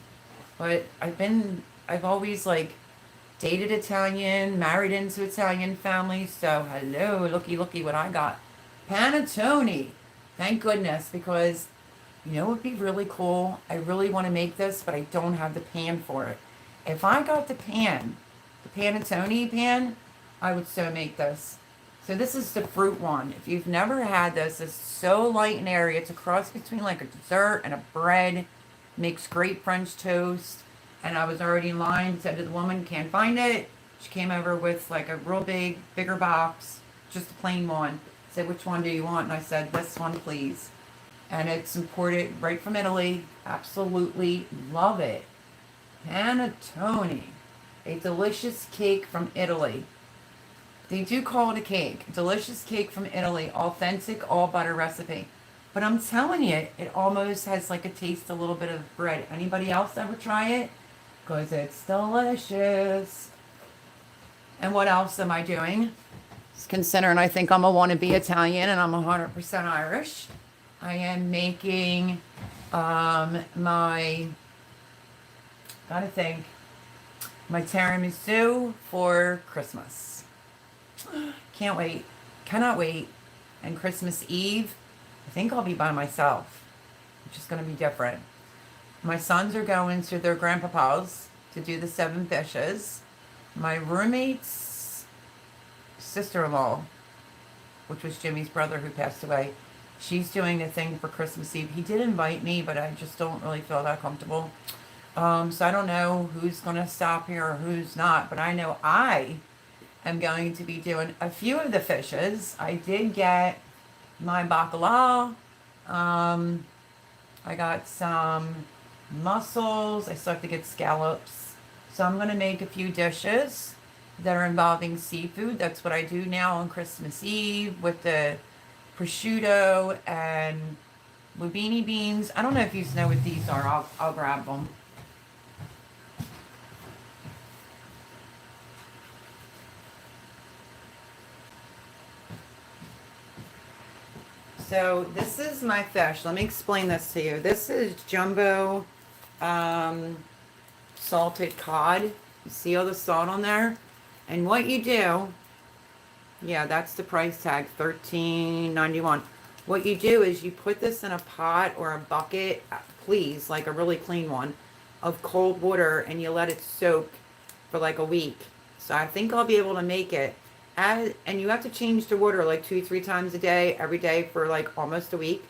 But I've always dated Italian, married into Italian families. So hello, looky what I got. Panettone. Thank goodness, because what would be really cool? I really want to make this, but I don't have the pan for it. If I got the panettone pan, I would so make this. So this is the fruit one. If you've never had this, it's so light and airy. It's a cross between like a dessert and a bread. Makes great French toast. And I was already in line, said to the woman, can't find it. She came over with like a real bigger box, just a plain one. Said, which one do you want? And I said, this one, please. And it's imported right from Italy. Absolutely love it. Panettone. A delicious cake from Italy. They do call it a cake. Delicious cake from Italy. Authentic all butter recipe. But I'm telling you, it almost has like a taste, a little bit of bread. Anybody else ever try it? Because it's delicious. And what else am I doing? Considering I think I'm a wannabe Italian and I'm 100% Irish. I am making my tiramisu for Christmas. Can't wait. Cannot wait. And Christmas Eve, I think I'll be by myself, which is going to be different. My sons are going to their grandpapa's to do the 7 fishes. My roommate's sister-in-law, which was Jimmy's brother who passed away, she's doing the thing for Christmas Eve. He did invite me, but I just don't really feel that comfortable. So I don't know who's going to stop here or who's not, but I know I am going to be doing a few of the fishes. I did get my bacala. I got some mussels. I still have to get scallops. So I'm going to make a few dishes that are involving seafood. That's what I do now on Christmas Eve with the prosciutto and lubini beans. I don't know if you know what these are. I'll grab them. So this is my fish. Let me explain this to you. This is jumbo salted cod. You see all the salt on there? And what you do, yeah, that's the price tag, $13.91. What you do is you put this in a pot or a bucket, please, like a really clean one, of cold water, and you let it soak for like a week. So I think I'll be able to make it. And you have to change the water like 2-3 times a day, every day for like almost a week.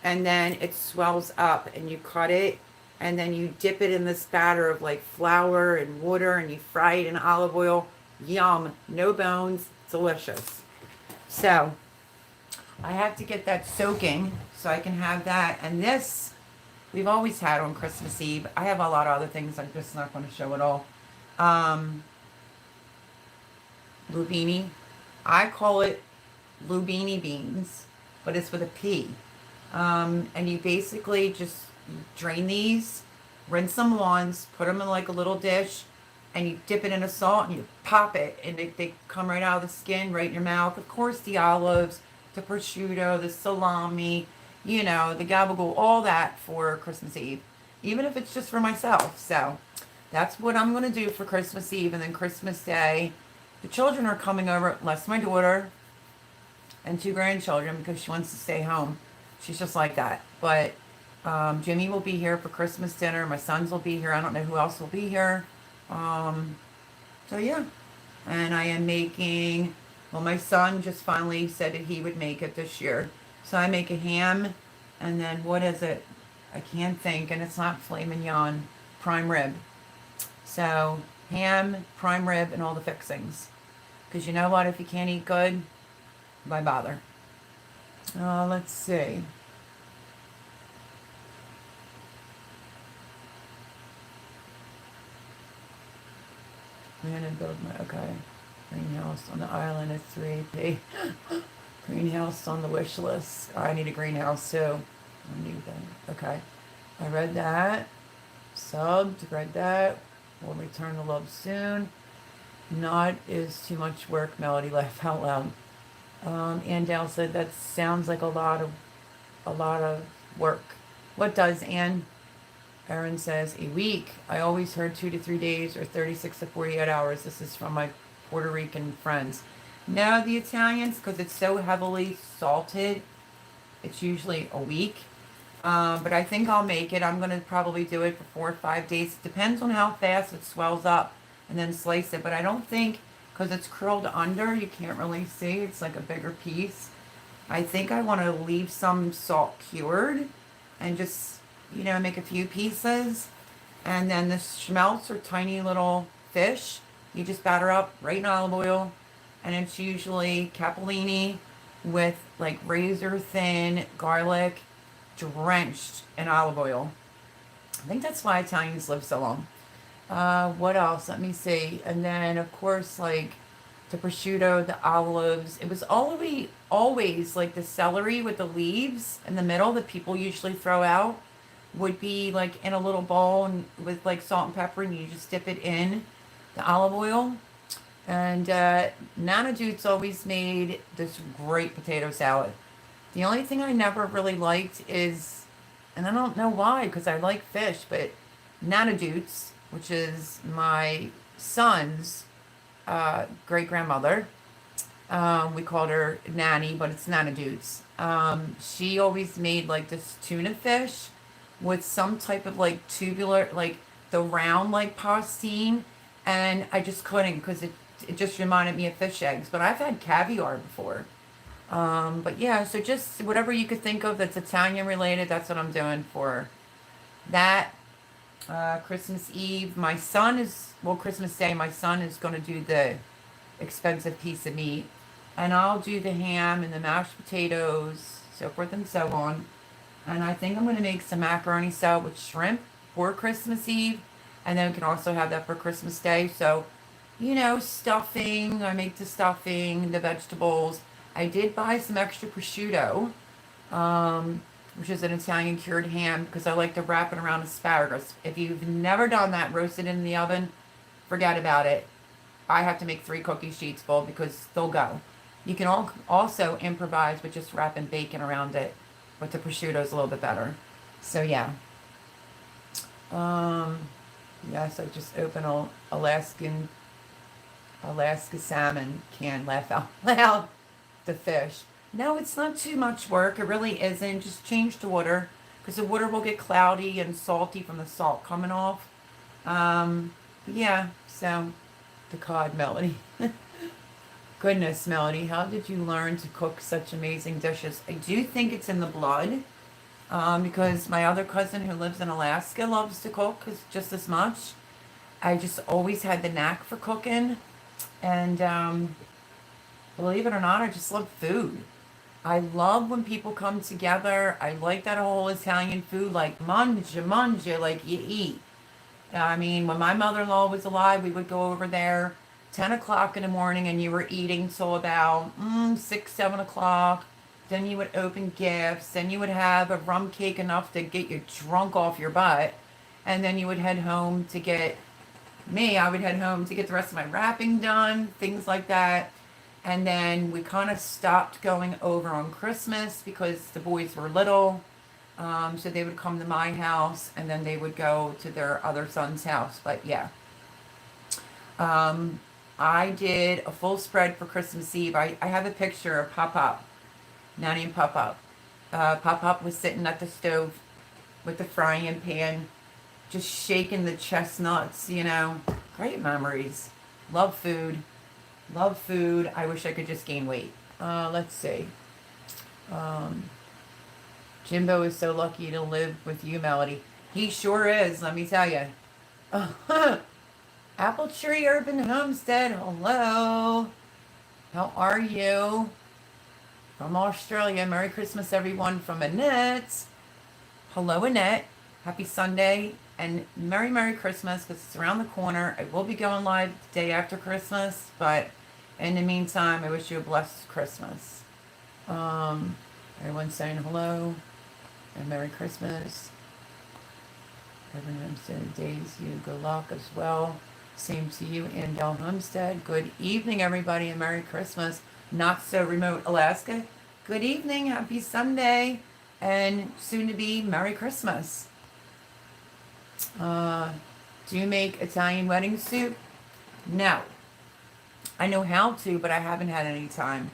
And then it swells up and you cut it and then you dip it in this batter of like flour and water and you fry it in olive oil. Yum. No bones. Delicious. So I have to get that soaking so I can have that. And this we've always had on Christmas Eve. I have a lot of other things. I'm just not going to show it all. Lubini. I call it lubini beans, but it's with a P. And you basically just drain these, rinse them once, put them in like a little dish, and you dip it in a salt and you pop it, and they come right out of the skin, right in your mouth. Of course, the olives, the prosciutto, the salami, you know, the gabagool, all that for Christmas Eve, even if it's just for myself. So that's what I'm going to do for Christmas Eve. And then Christmas Day, the children are coming over, less my daughter and 2 grandchildren because she wants to stay home. She's just like that. But Jimmy will be here for Christmas dinner. My sons will be here. I don't know who else will be here. So yeah. And I am making, well, my son just finally said that he would make it this year. So I make a ham, and then what is it? I can't think, and it's not filet mignon, prime rib. So ham, prime rib, and all the fixings. Because you know what? If you can't eat good, why bother? Let's see. I'm going to build my, okay. Greenhouse on the island is 3AP. Greenhouse on the wish list. Oh, I need a greenhouse too. A new thing. Okay. I read that. Subbed. Read that. We'll return the love soon. Not is too much work. Melody laugh out loud. Ann Dale said that sounds like a lot of work. What does, Ann? Erin says a week. I always heard 2 to 3 days or 36 to 48 hours. This is from my Puerto Rican friends. No, the Italians, because it's so heavily salted, it's usually a week. But I think I'll make it. I'm going to probably do it for 4 or 5 days. It depends on how fast it swells up, and then slice it. But I don't think, because it's curled under, you can't really see. It's like a bigger piece. I think I want to leave some salt cured and just, you know, make a few pieces. And then the schmelts are tiny little fish. You just batter up right in olive oil. And it's usually capellini with like razor thin garlic drenched in olive oil. I think that's why Italians live so long. What else? Let me see. And then, of course, like the prosciutto, the olives. It was always like the celery with the leaves in the middle that people usually throw out would be like in a little bowl and with like salt and pepper, and you just dip it in the olive oil. And Nana Jude's always made this great potato salad. The only thing I never really liked is, and I don't know why, because I like fish, but Nana Jude's, which is my son's great-grandmother, we called her Nanny, but it's Nana Jude's. She always made like this tuna fish with some type of like tubular, like the round like pastine, and I just couldn't because it just reminded me of fish eggs. But I've had caviar before. But yeah, so just whatever you could think of that's Italian related, that's what I'm doing for that. Christmas Eve, my son is, well, Christmas Day, my son is going to do the expensive piece of meat. And I'll do the ham and the mashed potatoes, so forth and so on. And I think I'm going to make some macaroni salad with shrimp for Christmas Eve. And then we can also have that for Christmas Day. So, stuffing. I make the stuffing, the vegetables. I did buy some extra prosciutto, which is an Italian cured ham, because I like to wrap it around asparagus. If you've never done that, roast it in the oven, forget about it. I have to make 3 cookie sheets full because they'll go. You can also improvise with just wrapping bacon around it, but the prosciutto is a little bit better. So yeah. Yes, I just opened a Alaska salmon can. Laugh out loud. The fish. No, it's not too much work. It really isn't. Just change the water because the water will get cloudy and salty from the salt coming off. Yeah, so the cod, Melody. Goodness, Melody, how did you learn to cook such amazing dishes? I do think it's in the blood, because my other cousin who lives in Alaska loves to cook just as much. I just always had the knack for cooking, and believe it or not, I just love food. I love when people come together. I like that whole Italian food, like mangia, like you eat. I mean, when my mother-in-law was alive, we would go over there 10 o'clock in the morning and you were eating till about 6, 7 o'clock. Then you would open gifts. Then you would have a rum cake enough to get you drunk off your butt. And then you would head home to get I would head home to get the rest of my wrapping done, things like that. And then we kind of stopped going over on Christmas because the boys were little. So they would come to my house and then they would go to their other son's house. But yeah. I did a full spread for Christmas Eve. I have a picture of Pop-Up, Nanny and Pop-Up. Pop-Up was sitting at the stove with the frying pan, just shaking the chestnuts, Great memories. Love food. Love food. I wish I could just gain weight. Let's see. Jimbo is so lucky to live with you, Melody. He sure is, let me tell you. Apple Tree Urban Homestead, hello. How are you? From Australia. Merry Christmas, everyone, from Annette. Hello, Annette. Happy Sunday. And Merry Christmas, because it's around the corner. I will be going live the day after Christmas, but in the meantime, I wish you a blessed Christmas. Everyone's saying hello and Merry Christmas. Everyone's saying days you good luck as well. Same to you, Andell Homestead. Good evening, everybody, and Merry Christmas. Not so remote Alaska. Good evening, happy Sunday, and soon to be Merry Christmas. Do you make Italian wedding soup? No. I know how to, but I haven't had any time,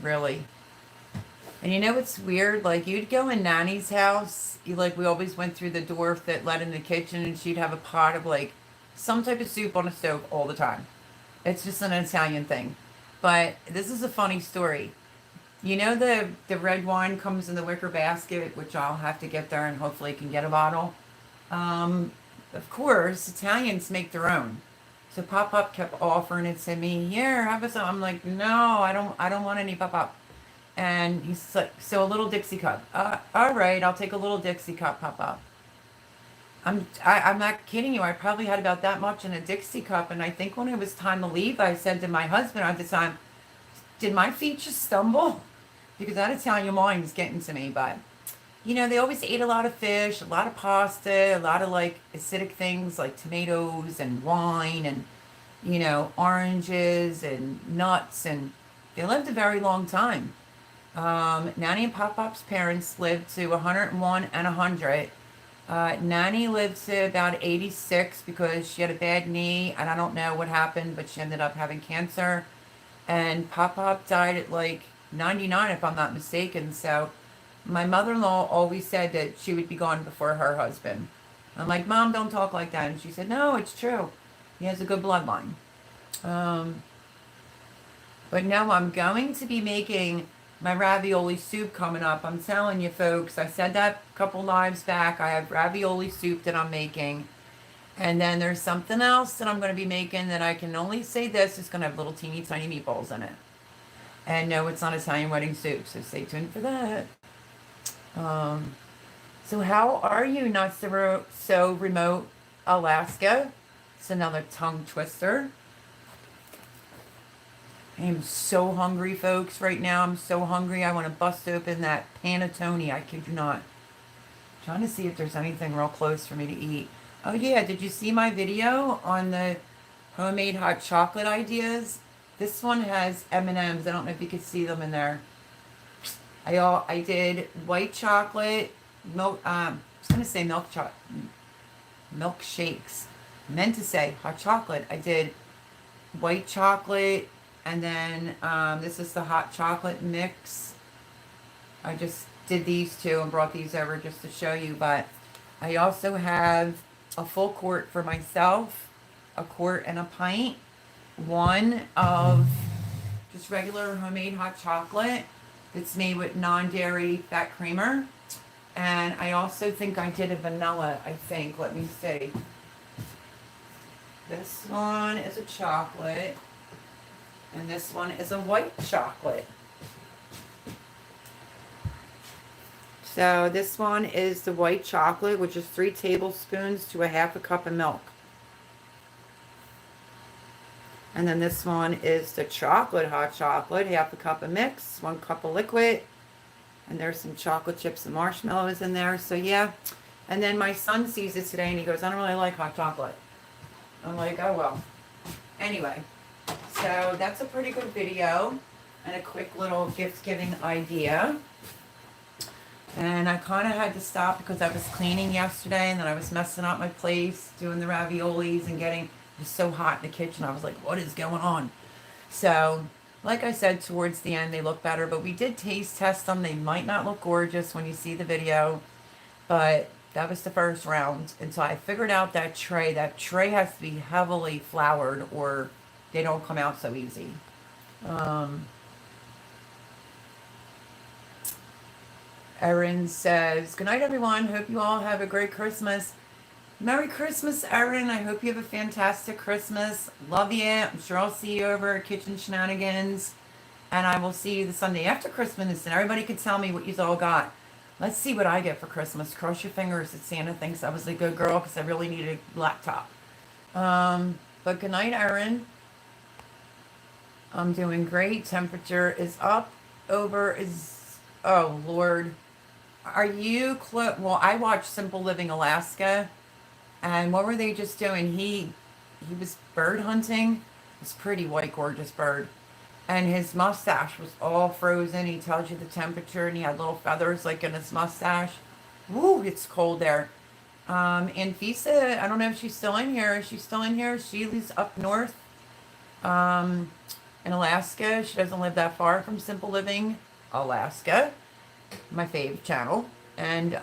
really. And it's weird, like you'd go in Nanny's house, we always went through the door that led in the kitchen, and she'd have a pot of some type of soup on a stove all the time. It's just an Italian thing. But this is a funny story. The red wine comes in the wicker basket, which I'll have to get there and hopefully can get a bottle. Of course, Italians make their own. So Pop-Up kept offering it to me. Here, have some. I'm like, no, I don't want any Pop-Up. And he's like, so a little Dixie cup. All right, I'll take a little Dixie cup, Pop-Up. I'm not kidding you. I probably had about that much in a Dixie cup. And I think when it was time to leave, I said to my husband at the time, did my feet just stumble? Because that Italian wine is getting to me. But, they always ate a lot of fish, a lot of pasta, a lot of acidic things like tomatoes and wine and, oranges and nuts. And they lived a very long time. Nanny and Pop-Up's parents lived to 101 and 100. Nanny lived to about 86 because she had a bad knee, and I don't know what happened, but she ended up having cancer. And Pop-Up died at 99, if I'm not mistaken. So my mother-in-law always said that she would be gone before her husband. I'm like, Mom, don't talk like that. And she said, no, it's true. He has a good bloodline. But no, I'm going to be making my ravioli soup coming up. I'm telling you, folks, I said that a couple lives back. I have ravioli soup that I'm making. And then there's something else that I'm going to be making that I can only say this. It's going to have little teeny tiny meatballs in it. And no, it's not Italian wedding soup, so stay tuned for that. So how are you, not so remote Alaska. It's another tongue twister. I am so hungry, folks, right now. I'm so hungry. I want to bust open that panettone. I kid you not. Trying to see if there's anything real close for me to eat. Oh yeah, did you see my video on the homemade hot chocolate ideas? This one has M&Ms. I don't know if you could see them in there. I did white chocolate, milk. I was gonna say milkshakes. Meant to say hot chocolate. I did white chocolate, and then this is the hot chocolate mix. I just did these two and brought these over just to show you, but I also have a full quart for myself, a quart and a pint, one of just regular homemade hot chocolate that's made with non-dairy fat creamer, and I also think I did a vanilla, let me see. This one is a chocolate, and this one is a white chocolate. So this one is the white chocolate, which is 3 tablespoons to a half a cup of milk. And then this one is the chocolate hot chocolate, half a cup of mix, 1 cup of liquid. And there's some chocolate chips and marshmallows in there. So yeah. And then my son sees it today and he goes, I don't really like hot chocolate. I'm like, oh well. Anyway, so that's a pretty good video and a quick little gift giving idea. And I kind of had to stop because I was cleaning yesterday and then I was messing up my place, doing the raviolis and it was so hot in the kitchen. I was like, what is going on? So, like I said, towards the end, they look better, but we did taste test them. They might not look gorgeous when you see the video, but that was the first round. And so I figured out that tray has to be heavily floured or they don't come out so easy. Erin says, good night, everyone. Hope you all have a great Christmas. Merry Christmas, Erin. I hope you have a fantastic Christmas. Love you. I'm sure I'll see you over at Kitchen Shenanigans. And I will see you the Sunday after Christmas. And everybody can tell me what you all got. Let's see what I get for Christmas. Cross your fingers that Santa thinks I was a good girl because I really need a laptop. But good night, Erin. I'm doing great. Temperature is up. Oh, Lord. Are you well, I watched Simple Living Alaska, and what were they just doing? He was bird hunting. This pretty white, gorgeous bird, and his mustache was all frozen. He tells you the temperature, and he had little feathers like in his mustache. Woo, it's cold there. And Fisa, I don't know if she's still in here. Is she still in here? She lives up north, in Alaska. She doesn't live that far from Simple Living Alaska, my fave channel. And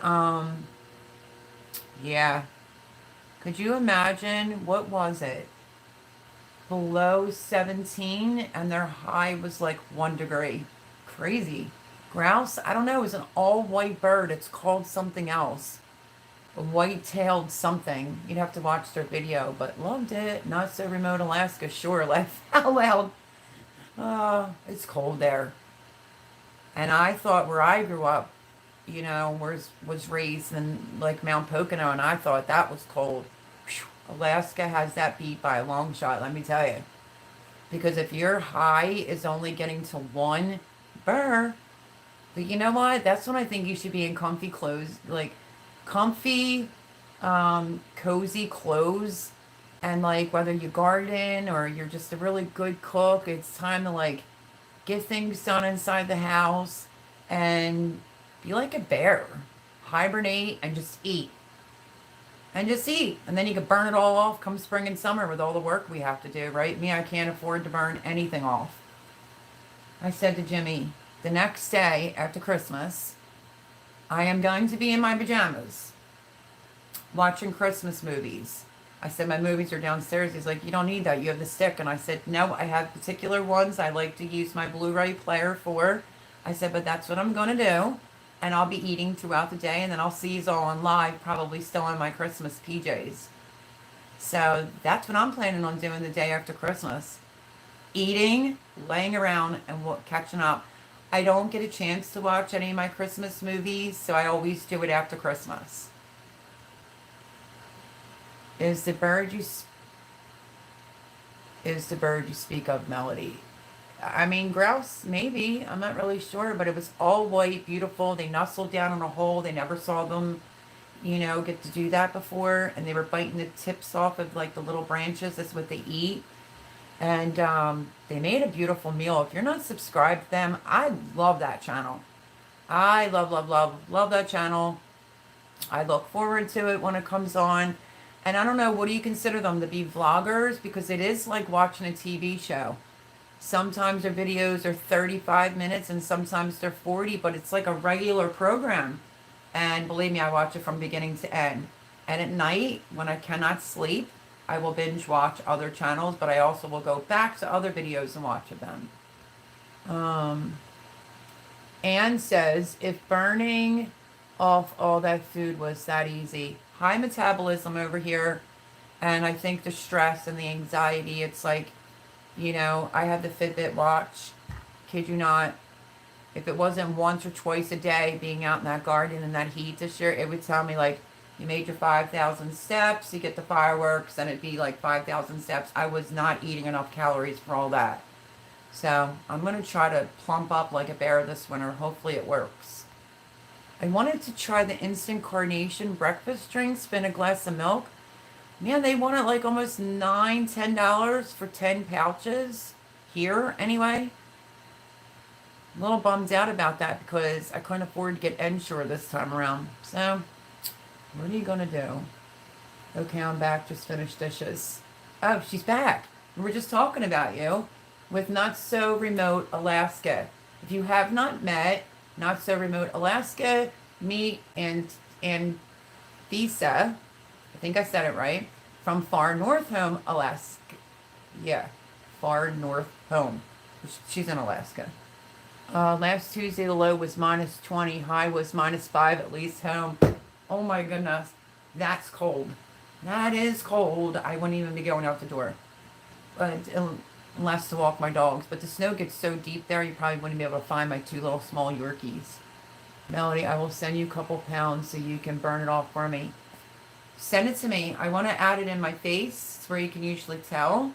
yeah, could you imagine, what was it, below 17 and their high was like 1 degree? Crazy. Grouse, I don't know, it was an all white bird. It's called something else, a white-tailed something. You'd have to watch their video, but loved it. Not so remote Alaska, sure. Laugh out loud. It's cold there. And I thought where I grew up, you know, was raised in like Mount Pocono, and I thought that was cold. Whew. Alaska has that beat by a long shot, let me tell you. Because if your high is only getting to 1, but you know what? That's when I think you should be in comfy clothes, like comfy, cozy clothes. And like whether you garden or you're just a really good cook, it's time to like get things done inside the house and be like a bear. Hibernate and just eat. And just eat. And then you can burn it all off come spring and summer with all the work we have to do, right? Me, I can't afford to burn anything off. I said to Jimmy, the next day after Christmas, I am going to be in my pajamas watching Christmas movies. I said, my movies are downstairs. He's like, you don't need that. You have the stick. And I said, no, I have particular ones I like to use my Blu-ray player for. I said, but that's what I'm going to do. And I'll be eating throughout the day. And then I'll see you all on live, probably still in my Christmas PJs. So that's what I'm planning on doing the day after Christmas. Eating, laying around, and catching up. I don't get a chance to watch any of my Christmas movies, so I always do it after Christmas. Is the bird you is the bird you speak of Melody? I mean, grouse, maybe. I'm not really sure, but it was all white, beautiful. They nestled down in a hole. They never saw them, get to do that before. And they were biting the tips off of like the little branches. That's what they eat. And they made a beautiful meal. If you're not subscribed to them, I love that channel. I love, love, love, love that channel. I look forward to it when it comes on. And I don't know, what do you consider them to be, vloggers? Because it is like watching a TV show. Sometimes their videos are 35 minutes and sometimes they're 40, but it's like a regular program. And believe me, I watch it from beginning to end. And at night, when I cannot sleep, I will binge watch other channels, but I also will go back to other videos and watch them. Anne says, if burning off all that food was that easy. High metabolism over here. And I think the stress and the anxiety, it's like, I have the Fitbit watch. Kid you not. If it wasn't once or twice a day being out in that garden in that heat this year, it would tell me like, you made your 5,000 steps, you get the fireworks, and it'd be like 5,000 steps. I was not eating enough calories for all that. So I'm going to try to plump up like a bear this winter. Hopefully it works. I wanted to try the instant carnation breakfast drink, spin a glass of milk. Man, they wanted like almost $10 for 10 pouches here anyway. A little bummed out about that because I couldn't afford to get Ensure this time around. So, what are you going to do? Okay, I'm back. Just finished dishes. Oh, she's back. We were just talking about you with Not So Remote Alaska. If you have not met Not So Remote Alaska, me and Thesa, I think I said it right, from Far North Home, Alaska. Yeah, Far North Home. She's in Alaska. Last Tuesday, the low was -20. High was -5, at least home. Oh my goodness. That's cold. That is cold. I wouldn't even be going out the door. But unless to walk my dogs. But the snow gets so deep there, you probably wouldn't be able to find my 2 little small Yorkies. Melody, I will send you a couple pounds so you can burn it off for me. Send it to me. I want to add it in my face. It's where you can usually tell.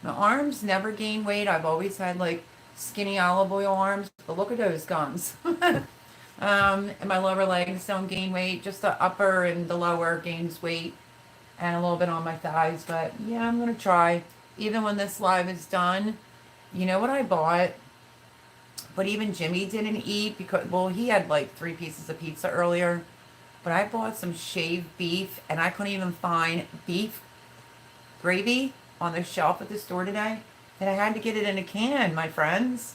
My arms never gain weight. I've always had like skinny olive oil arms. But look at those guns. And my lower legs don't gain weight. Just the upper and the lower gains weight. And a little bit on my thighs. But yeah, I'm going to try. Even when this live is done. You know what I bought? But even Jimmy didn't eat because, well, he had like 3 pieces of pizza earlier. But I bought some shaved beef, and I couldn't even find beef gravy on the shelf at the store today. And I had to get it in a can, my friends.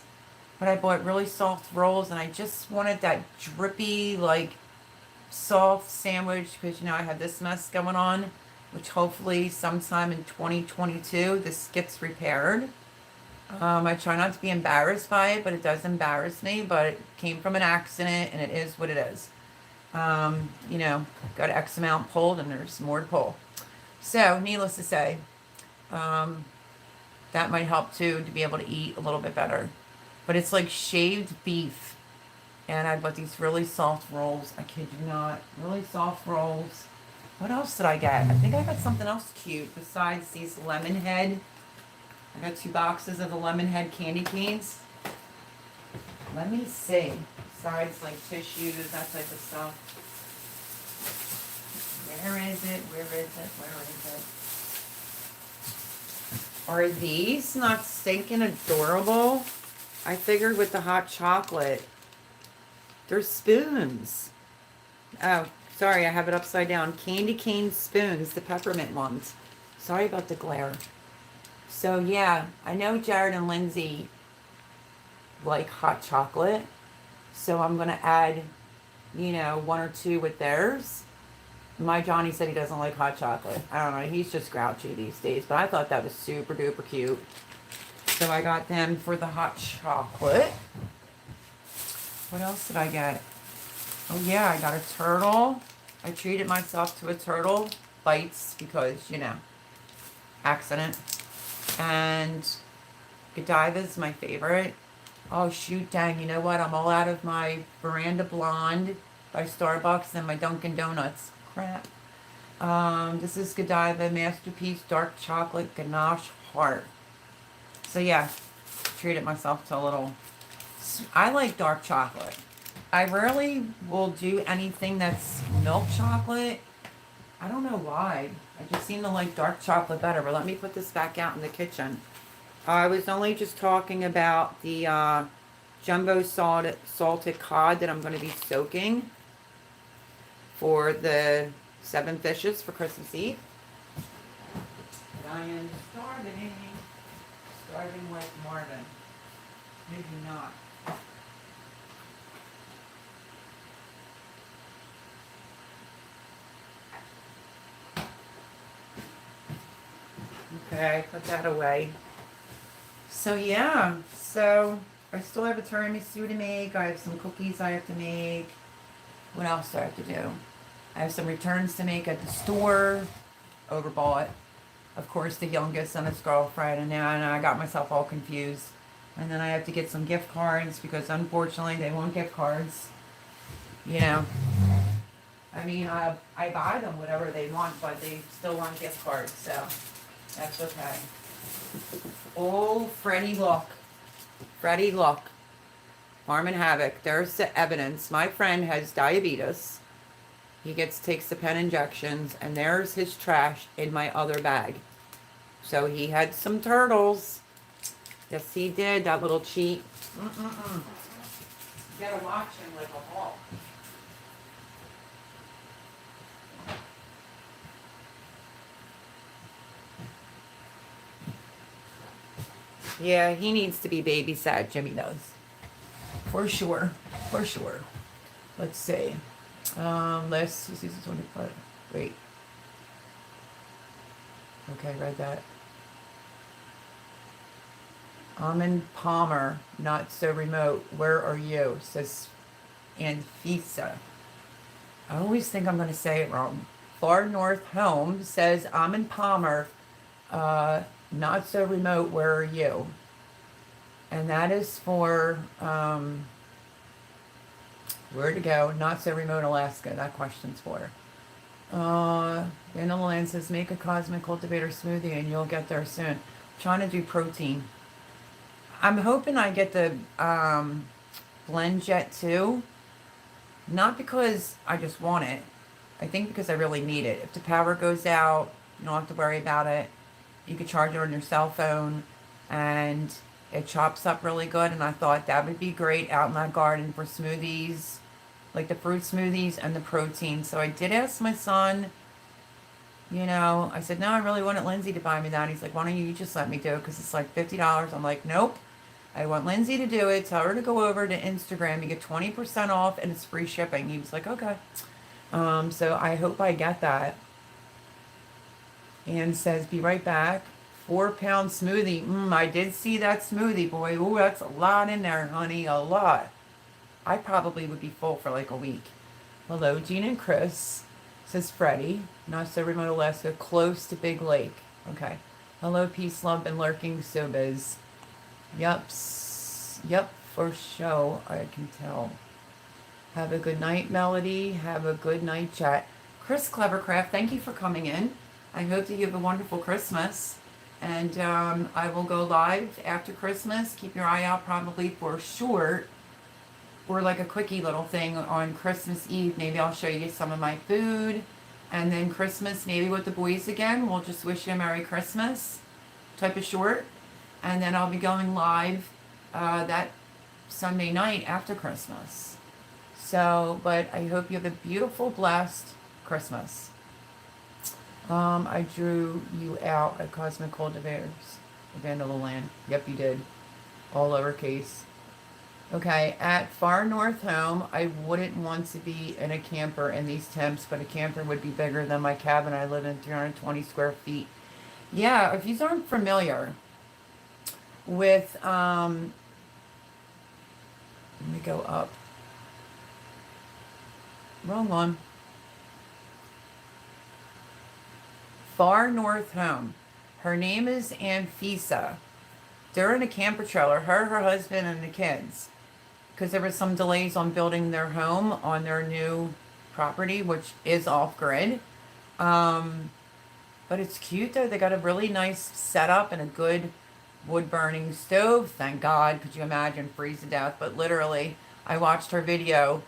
But I bought really soft rolls, and I just wanted that drippy, like, soft sandwich because, I have this mess going on, which hopefully sometime in 2022, this gets repaired. I try not to be embarrassed by it, but it does embarrass me. But it came from an accident, and it is what it is. Got X amount pulled, and there's more to pull. So, needless to say, that might help too, to be able to eat a little bit better. But it's like shaved beef. And I bought these really soft rolls. I kid you not. Really soft rolls. What else did I get? I think I got something else cute besides these lemon head. I got 2 boxes of the lemon head candy canes. Let me see. Besides like tissues, that type of stuff. Where is it? Where is it? Where is it? Are these not stinking adorable? I figured with the hot chocolate. They're spoons. Oh, sorry, I have it upside down. Candy cane spoons, the peppermint ones. Sorry about the glare. So yeah, I know Jared and Lindsay like hot chocolate. So I'm going to add, 1 or 2 with theirs. My Johnny said he doesn't like hot chocolate. I don't know. He's just grouchy these days. But I thought that was super duper cute. So I got them for the hot chocolate. What else did I get? Oh yeah, I got a turtle. I treated myself to a turtle. Bites because, accident. And Godiva's my favorite. Oh shoot, dang, you know what? I'm all out of my Veranda Blonde by Starbucks and my Dunkin' Donuts. Crap. This is Godiva Masterpiece Dark Chocolate Ganache Heart. So yeah, treated myself to a little. I like dark chocolate. I rarely will do anything that's milk chocolate. I don't know why. I just seem to like dark chocolate better. But let me put this back out in the kitchen. I was only just talking about the jumbo salted cod that I'm going to be soaking for the 7 fishes for Christmas Eve. And I am starving like Marvin. Maybe not. Okay, put that away. So yeah, so I still have a tiramisu to make. I have some cookies I have to make. What else do I have to do? I have some returns to make at the store. Overbought. Of course, the youngest and his girlfriend, and now I got myself all confused. And then I have to get some gift cards because unfortunately they want gift cards. You know, I mean, I buy them whatever they want, but they still want gift cards, so that's okay. Oh, Freddie, look. Freddie, look. Farm and Havoc. There's the evidence. My friend has diabetes. He takes the pen injections, and there's his trash in my other bag. So he had some turtles. Yes, he did. That little cheat. You gotta watch him like a hawk. Yeah, he needs to be babysat. Jimmy does. For sure. For sure. Let's see. Last season 25. Wait. Okay, read that. Almond Palmer, not so remote. Where are you? Says Anfisa. I always think I'm going to say it wrong. Far North Home says Almond Palmer, not so remote. Where are you? And that is for where to go? Not so remote Alaska. That question's for. Vanilla Land says make a cosmic cultivator smoothie and you'll get there soon. Trying to do protein. I'm hoping I get the blend jet too. Not because I just want it. I think because I really need it. If the power goes out, you don't have to worry about it. You could charge it on your cell phone and it chops up really good. And I thought that would be great out in my garden for smoothies, like the fruit smoothies and the protein. So I did ask my son, you know, I said, no, I really wanted Lindsay to buy me that. He's like, why don't you just let me do it? Because it's like $50. I'm like, nope. I want Lindsay to do it. Tell her to go over to Instagram. You get 20% off and it's free shipping. He was like, okay. So I hope I get that. And says, be right back. 4-pound smoothie. I did see that smoothie, boy. Ooh, that's a lot in there, honey. A lot. I probably would be full for like a week. Hello, Gene and Chris. Says Freddie. Not so remote Alaska. Close to Big Lake. Okay. Hello, peace, love, and lurking sobas. Yep, for sure, I can tell. Have a good night, Melody. Have a good night, chat. Chris Clevercraft, thank you for coming in. I hope that you have a wonderful Christmas. And I will go live after Christmas. Keep your eye out probably for short or like a quickie little thing on Christmas Eve. Maybe I'll show you some of my food. And then Christmas, maybe with the boys again. We'll just wish you a Merry Christmas type of short. And then I'll be going live that Sunday night after Christmas. So, but I hope you have a beautiful, blessed Christmas. I drew you out at Cosmic Cultivators, Vanilla Land. Yep, you did. All lowercase. Okay, at Far North Home, I wouldn't want to be in a camper in these temps, but a camper would be bigger than my cabin. I live in 320 square feet. Yeah, if you aren't familiar with, let me go up. Wrong one. Far North Home. Her name is Anfisa. They're in a camper trailer, her husband, and the kids. Because there were some delays on building their home on their new property, which is off-grid. But it's cute though. They got a really nice setup and a good wood burning stove. Thank God. Could you imagine freeze to death? But literally, I watched her video.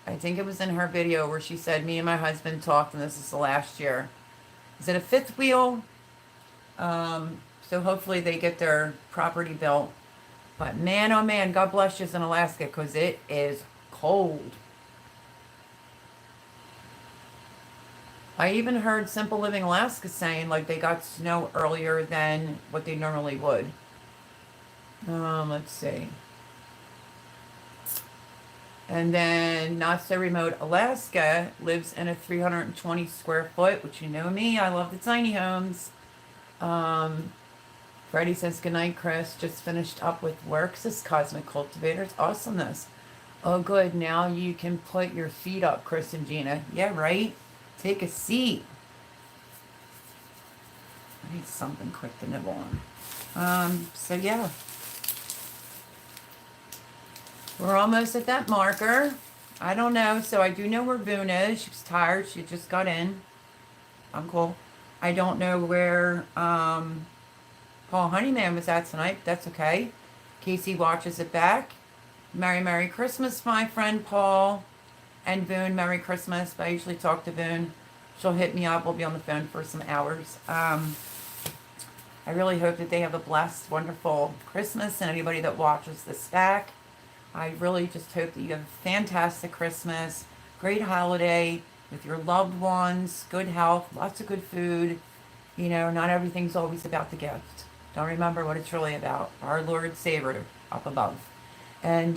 I think it was in her video where she said, me and my husband talked, and this is the last year. Is it a fifth wheel? So hopefully they get their property built. But man, oh man, God bless you in Alaska because it is cold. I even heard Simple Living Alaska saying like they got snow earlier than what they normally would. Let's see. And then Not So Remote Alaska lives in a 320 square foot, which you know me, I love the tiny homes. Freddie says, good night, Chris. Just finished up with work, says Cosmic Cultivators. Awesomeness. Oh, good. Now you can put your feet up, Chris and Gina. Yeah, right? Take a seat. I need something quick to nibble on. So yeah. We're almost at that marker. I don't know. So I do know where Boone is. She's tired. She just got in. I'm cool. I don't know where Paul Honeyman was at tonight. But that's okay. Casey watches it back. Merry Christmas, my friend Paul. And Boone, Merry Christmas. But I usually talk to Boone. She'll hit me up. We'll be on the phone for some hours. I really hope that they have a blessed, wonderful Christmas. And anybody that watches this back, I really just hope that you have a fantastic Christmas, great holiday with your loved ones, good health, lots of good food. You know, not everything's always about the gift. Don't remember what it's really about. Our Lord Savior up above. And,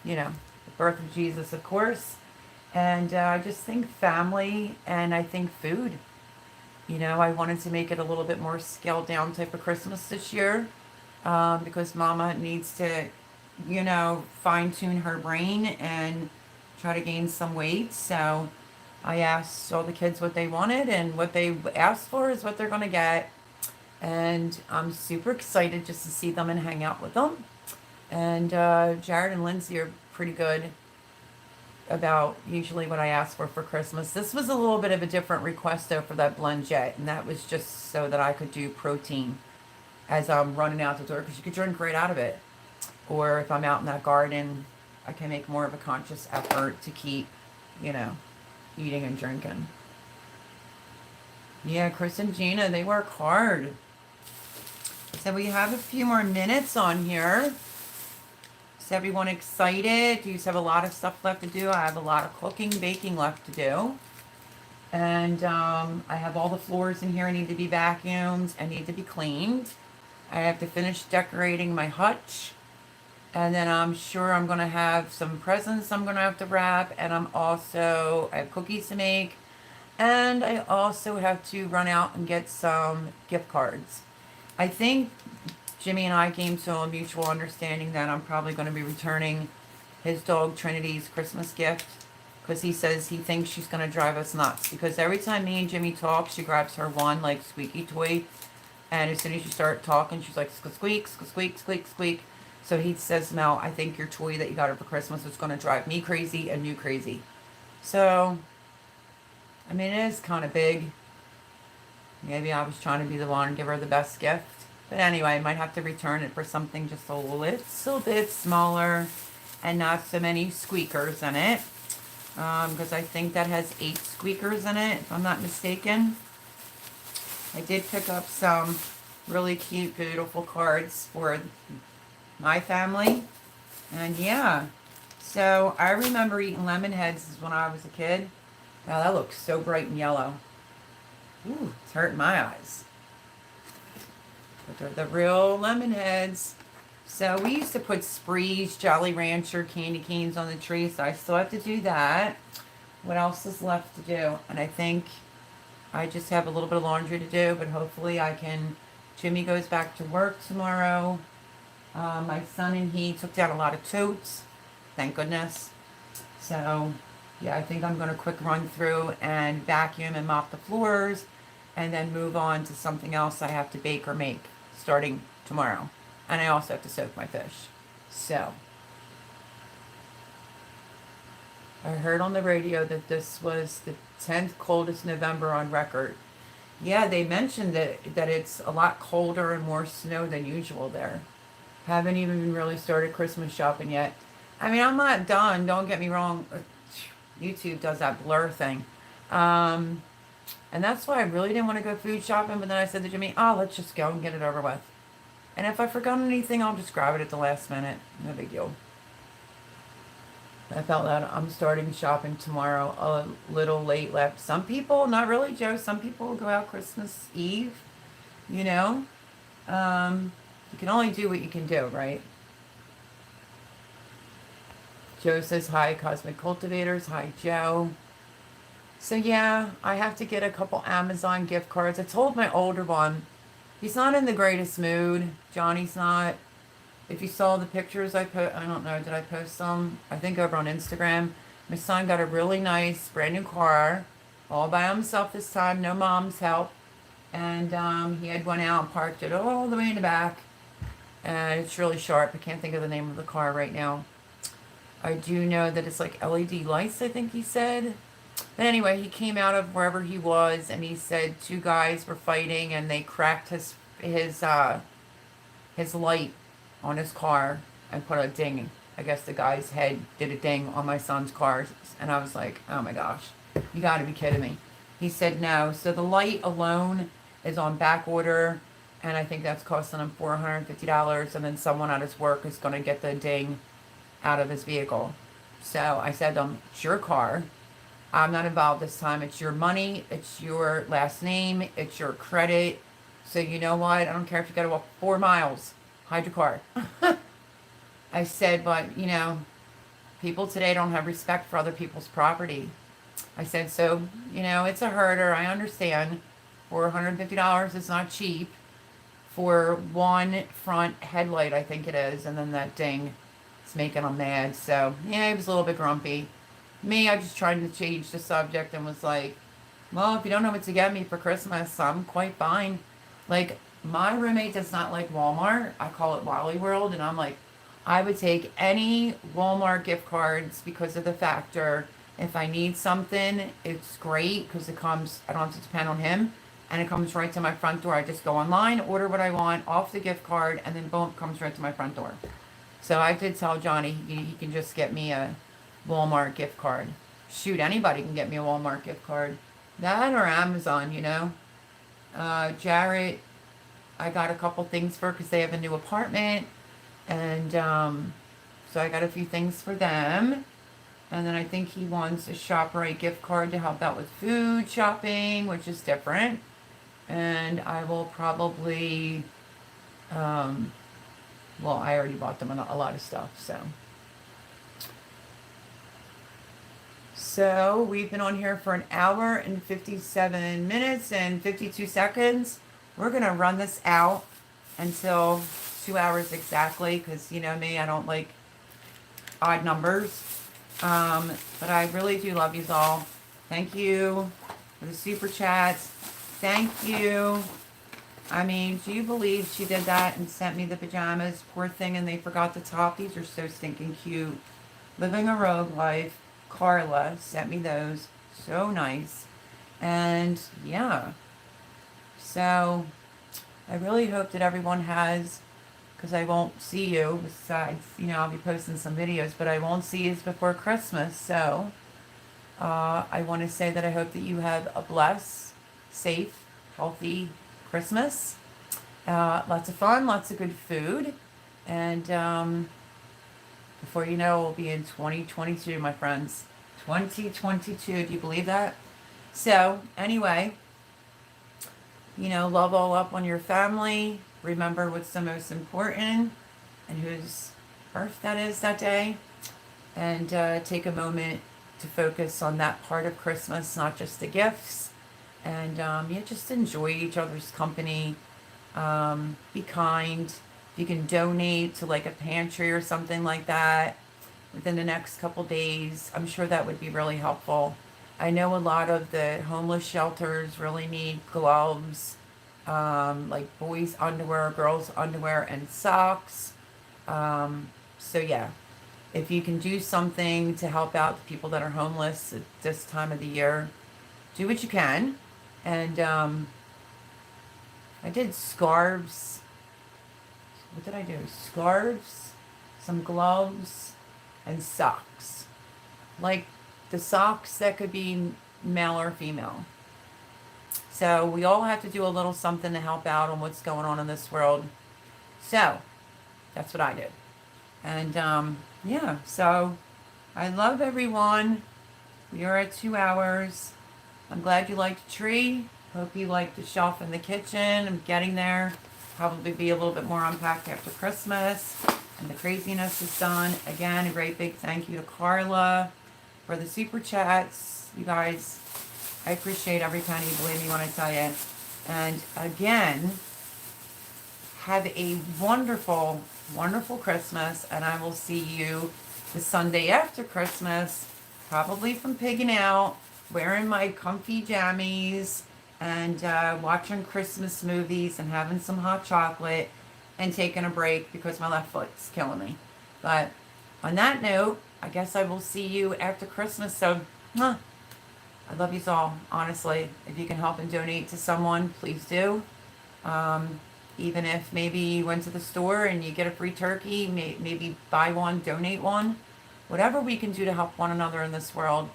you know, the birth of Jesus, of course. And I just think family and I think food. You know, I wanted to make it a little bit more scaled down type of Christmas this year because Mama needs to, you know, fine tune her brain and try to gain some weight. So I asked all the kids what they wanted, and what they asked for is what they're going to get. And I'm super excited just to see them and hang out with them. And Jared and Lindsay are pretty good about usually what I ask for Christmas. This was a little bit of a different request though for that blendette, and that was just so that I could do protein as I'm running out the door, because you could drink right out of it. Or if I'm out in that garden, I can make more of a conscious effort to keep, you know, eating and drinking. Yeah, Chris and Gina, they work hard. So we have a few more minutes on here. Is everyone excited? Do you have a lot of stuff left to do? I have a lot of cooking, baking left to do. And I have all the floors in here need to be vacuumed and need to be cleaned. I have to finish decorating my hutch. And then I'm sure I'm going to have some presents I'm going to have to wrap. And I have cookies to make. And I also have to run out and get some gift cards. I think Jimmy and I came to a mutual understanding that I'm probably going to be returning his dog Trinity's Christmas gift. Because he says he thinks she's going to drive us nuts. Because every time me and Jimmy talk, she grabs her one, like, squeaky toy. And as soon as you start talking, she's like, squeak, squeak, squeak, squeak. So he says, Mel, I think your toy that you got her for Christmas is going to drive me crazy and you crazy. So, I mean, it is kind of big. Maybe I was trying to be the one and give her the best gift. But anyway, I might have to return it for something just a little bit smaller and not so many squeakers in it. Because I think that has 8 squeakers in it, if I'm not mistaken. I did pick up some really cute, beautiful cards for my family. And yeah, so I remember eating lemon heads when I was a kid. Wow, that looks so bright and yellow. Ooh, it's hurting my eyes. But they're the real lemon heads. So we used to put Sprees, Jolly Rancher, candy canes on the tree, so I still have to do that. What else is left to do? And I think I just have a little bit of laundry to do, but hopefully I can. Jimmy goes back to work tomorrow. My son and he took down a lot of totes, thank goodness. So yeah, I think I'm going to quick run through and vacuum and mop the floors and then move on to something else I have to bake or make starting tomorrow. And I also have to soak my fish. So I heard on the radio that this was the 10th coldest November on record. Yeah, they mentioned that it's a lot colder and more snow than usual there. Haven't even really started Christmas shopping yet. I mean, I'm not done. Don't get me wrong. YouTube does that blur thing. Um, and that's why I really didn't want to go food shopping. But then I said to Jimmy, oh, let's just go and get it over with. And if I forgot anything, I'll just grab it at the last minute. No big deal. I felt that I'm starting shopping tomorrow a little late left. Some people, not really, Joe. Some people will go out Christmas Eve, you know. You can only do what you can do, right? Joe says, hi, Cosmic Cultivators. Hi, Joe. So, yeah, I have to get a couple Amazon gift cards. I told my older one, he's not in the greatest mood. Johnny's not. If you saw the pictures I put, I don't know, did I post them? I think over on Instagram. My son got a really nice brand new car, all by himself this time, no mom's help. And he had one out and parked it all the way in the back. And it's really sharp. I can't think of the name of the car right now. I do know that it's like LED lights, I think he said. But anyway, he came out of wherever he was and he said two guys were fighting and they cracked his light on his car and put a ding. I guess the guy's head did a ding on my son's car. And I was like, oh my gosh, you gotta be kidding me. He said no. So the light alone is on back order. And I think that's costing him $450. And then someone at his work is going to get the ding out of his vehicle. So I said to him, it's your car. I'm not involved this time. It's your money. It's your last name. It's your credit. So you know what? I don't care if you got to walk 4 miles. Hide your car. I said, but, you know, people today don't have respect for other people's property. I said, so, you know, it's a herder. I understand. $450 is not cheap for one front headlight, I think it is. And then that ding is making him mad. So, yeah, he was a little bit grumpy. Me, I just tried to change the subject and was like, well, if you don't know what to get me for Christmas, I'm quite fine. Like, my roommate does not like Walmart. I call it Wally World. And I'm like, I would take any Walmart gift cards because of the factor. If I need something, it's great because it comes, I don't have to depend on him. And it comes right to my front door. I just go online, order what I want off the gift card, and then boom, it comes right to my front door. So I did tell Johnny he can just get me a Walmart gift card. Shoot, anybody can get me a Walmart gift card. That or Amazon, you know. Jarrett, I got a couple things for because they have a new apartment. And so I got a few things for them. And then I think he wants a ShopRite gift card to help out with food shopping, which is different. And I will probably, well, I already bought them a lot of stuff, so. So we've been on here for 1 hour and 57 minutes and 52 seconds. We're going to run this out until 2 hours exactly, because you know me, I don't like odd numbers. But I really do love you all. Thank you for the super chats. Thank you. I mean, do you believe she did that and sent me the pajamas? Poor thing, and they forgot the top. These are so stinking cute. Living a Rogue Life. Carla sent me those. So nice. And yeah. So I really hope that everyone has, because I won't see you. Besides, you know, I'll be posting some videos, but I won't see you before Christmas. So I want to say that I hope that you have a blessed, safe, healthy Christmas. Lots of fun, lots of good food. And before you know, we'll be in 2022, my friends. 2022. Do you believe that? So, anyway, you know, love all up on your family. Remember what's the most important and whose birth that is that day. And take a moment to focus on that part of Christmas, not just the gifts. And yeah, just enjoy each other's company. Be kind. If you can donate to like a pantry or something like that within the next couple days, I'm sure that would be really helpful. I know a lot of the homeless shelters really need gloves, like boys' underwear, girls' underwear, and socks. So yeah, If you can do something to help out the people that are homeless at this time of the year, do what you can. And I did scarves. What did I do? Scarves, some gloves, and socks. Like the socks that could be male or female. So we all have to do a little something to help out on what's going on in this world. So that's what I did. And yeah, so I love everyone. We are at 2 hours. I'm glad you liked the tree. Hope you liked the shelf in the kitchen. I'm getting there. Probably be a little bit more unpacked after Christmas. And the craziness is done. Again, a great big thank you to Carla for the super chats. You guys, I appreciate every penny, believe me when I tell you. And again, have a wonderful, wonderful Christmas. And I will see you the Sunday after Christmas, probably from pigging out, wearing my comfy jammies, and watching Christmas movies and having some hot chocolate and taking a break because my left foot's killing me. But on that note, I guess I will see you after Christmas. So, I love you all, honestly. If you can help and donate to someone, please do. Even if maybe you went to the store and you get a free turkey, maybe buy one, donate one. Whatever we can do to help one another in this world,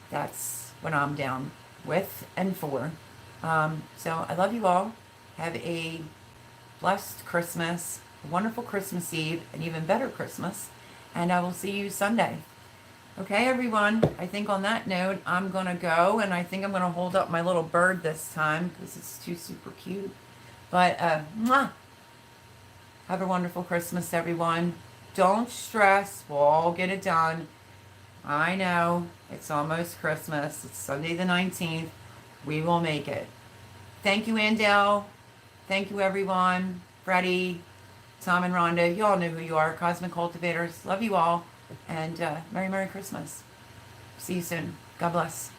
that's what I'm down with and for. So I love you all. Have a blessed Christmas, a wonderful Christmas Eve, an even better Christmas, and I will see you Sunday. Okay, everyone, I think on that note, I'm going to go, and I think I'm going to hold up my little bird this time because it's too super cute. But, have a wonderful Christmas, everyone. Don't stress. We'll all get it done. I know. It's almost Christmas. It's Sunday the 19th. We will make it. Thank you, Andel. Thank you, everyone. Freddie, Tom, and Rhonda. You all know who you are. Cosmic Cultivators. Love you all. And Merry Christmas. See you soon. God bless.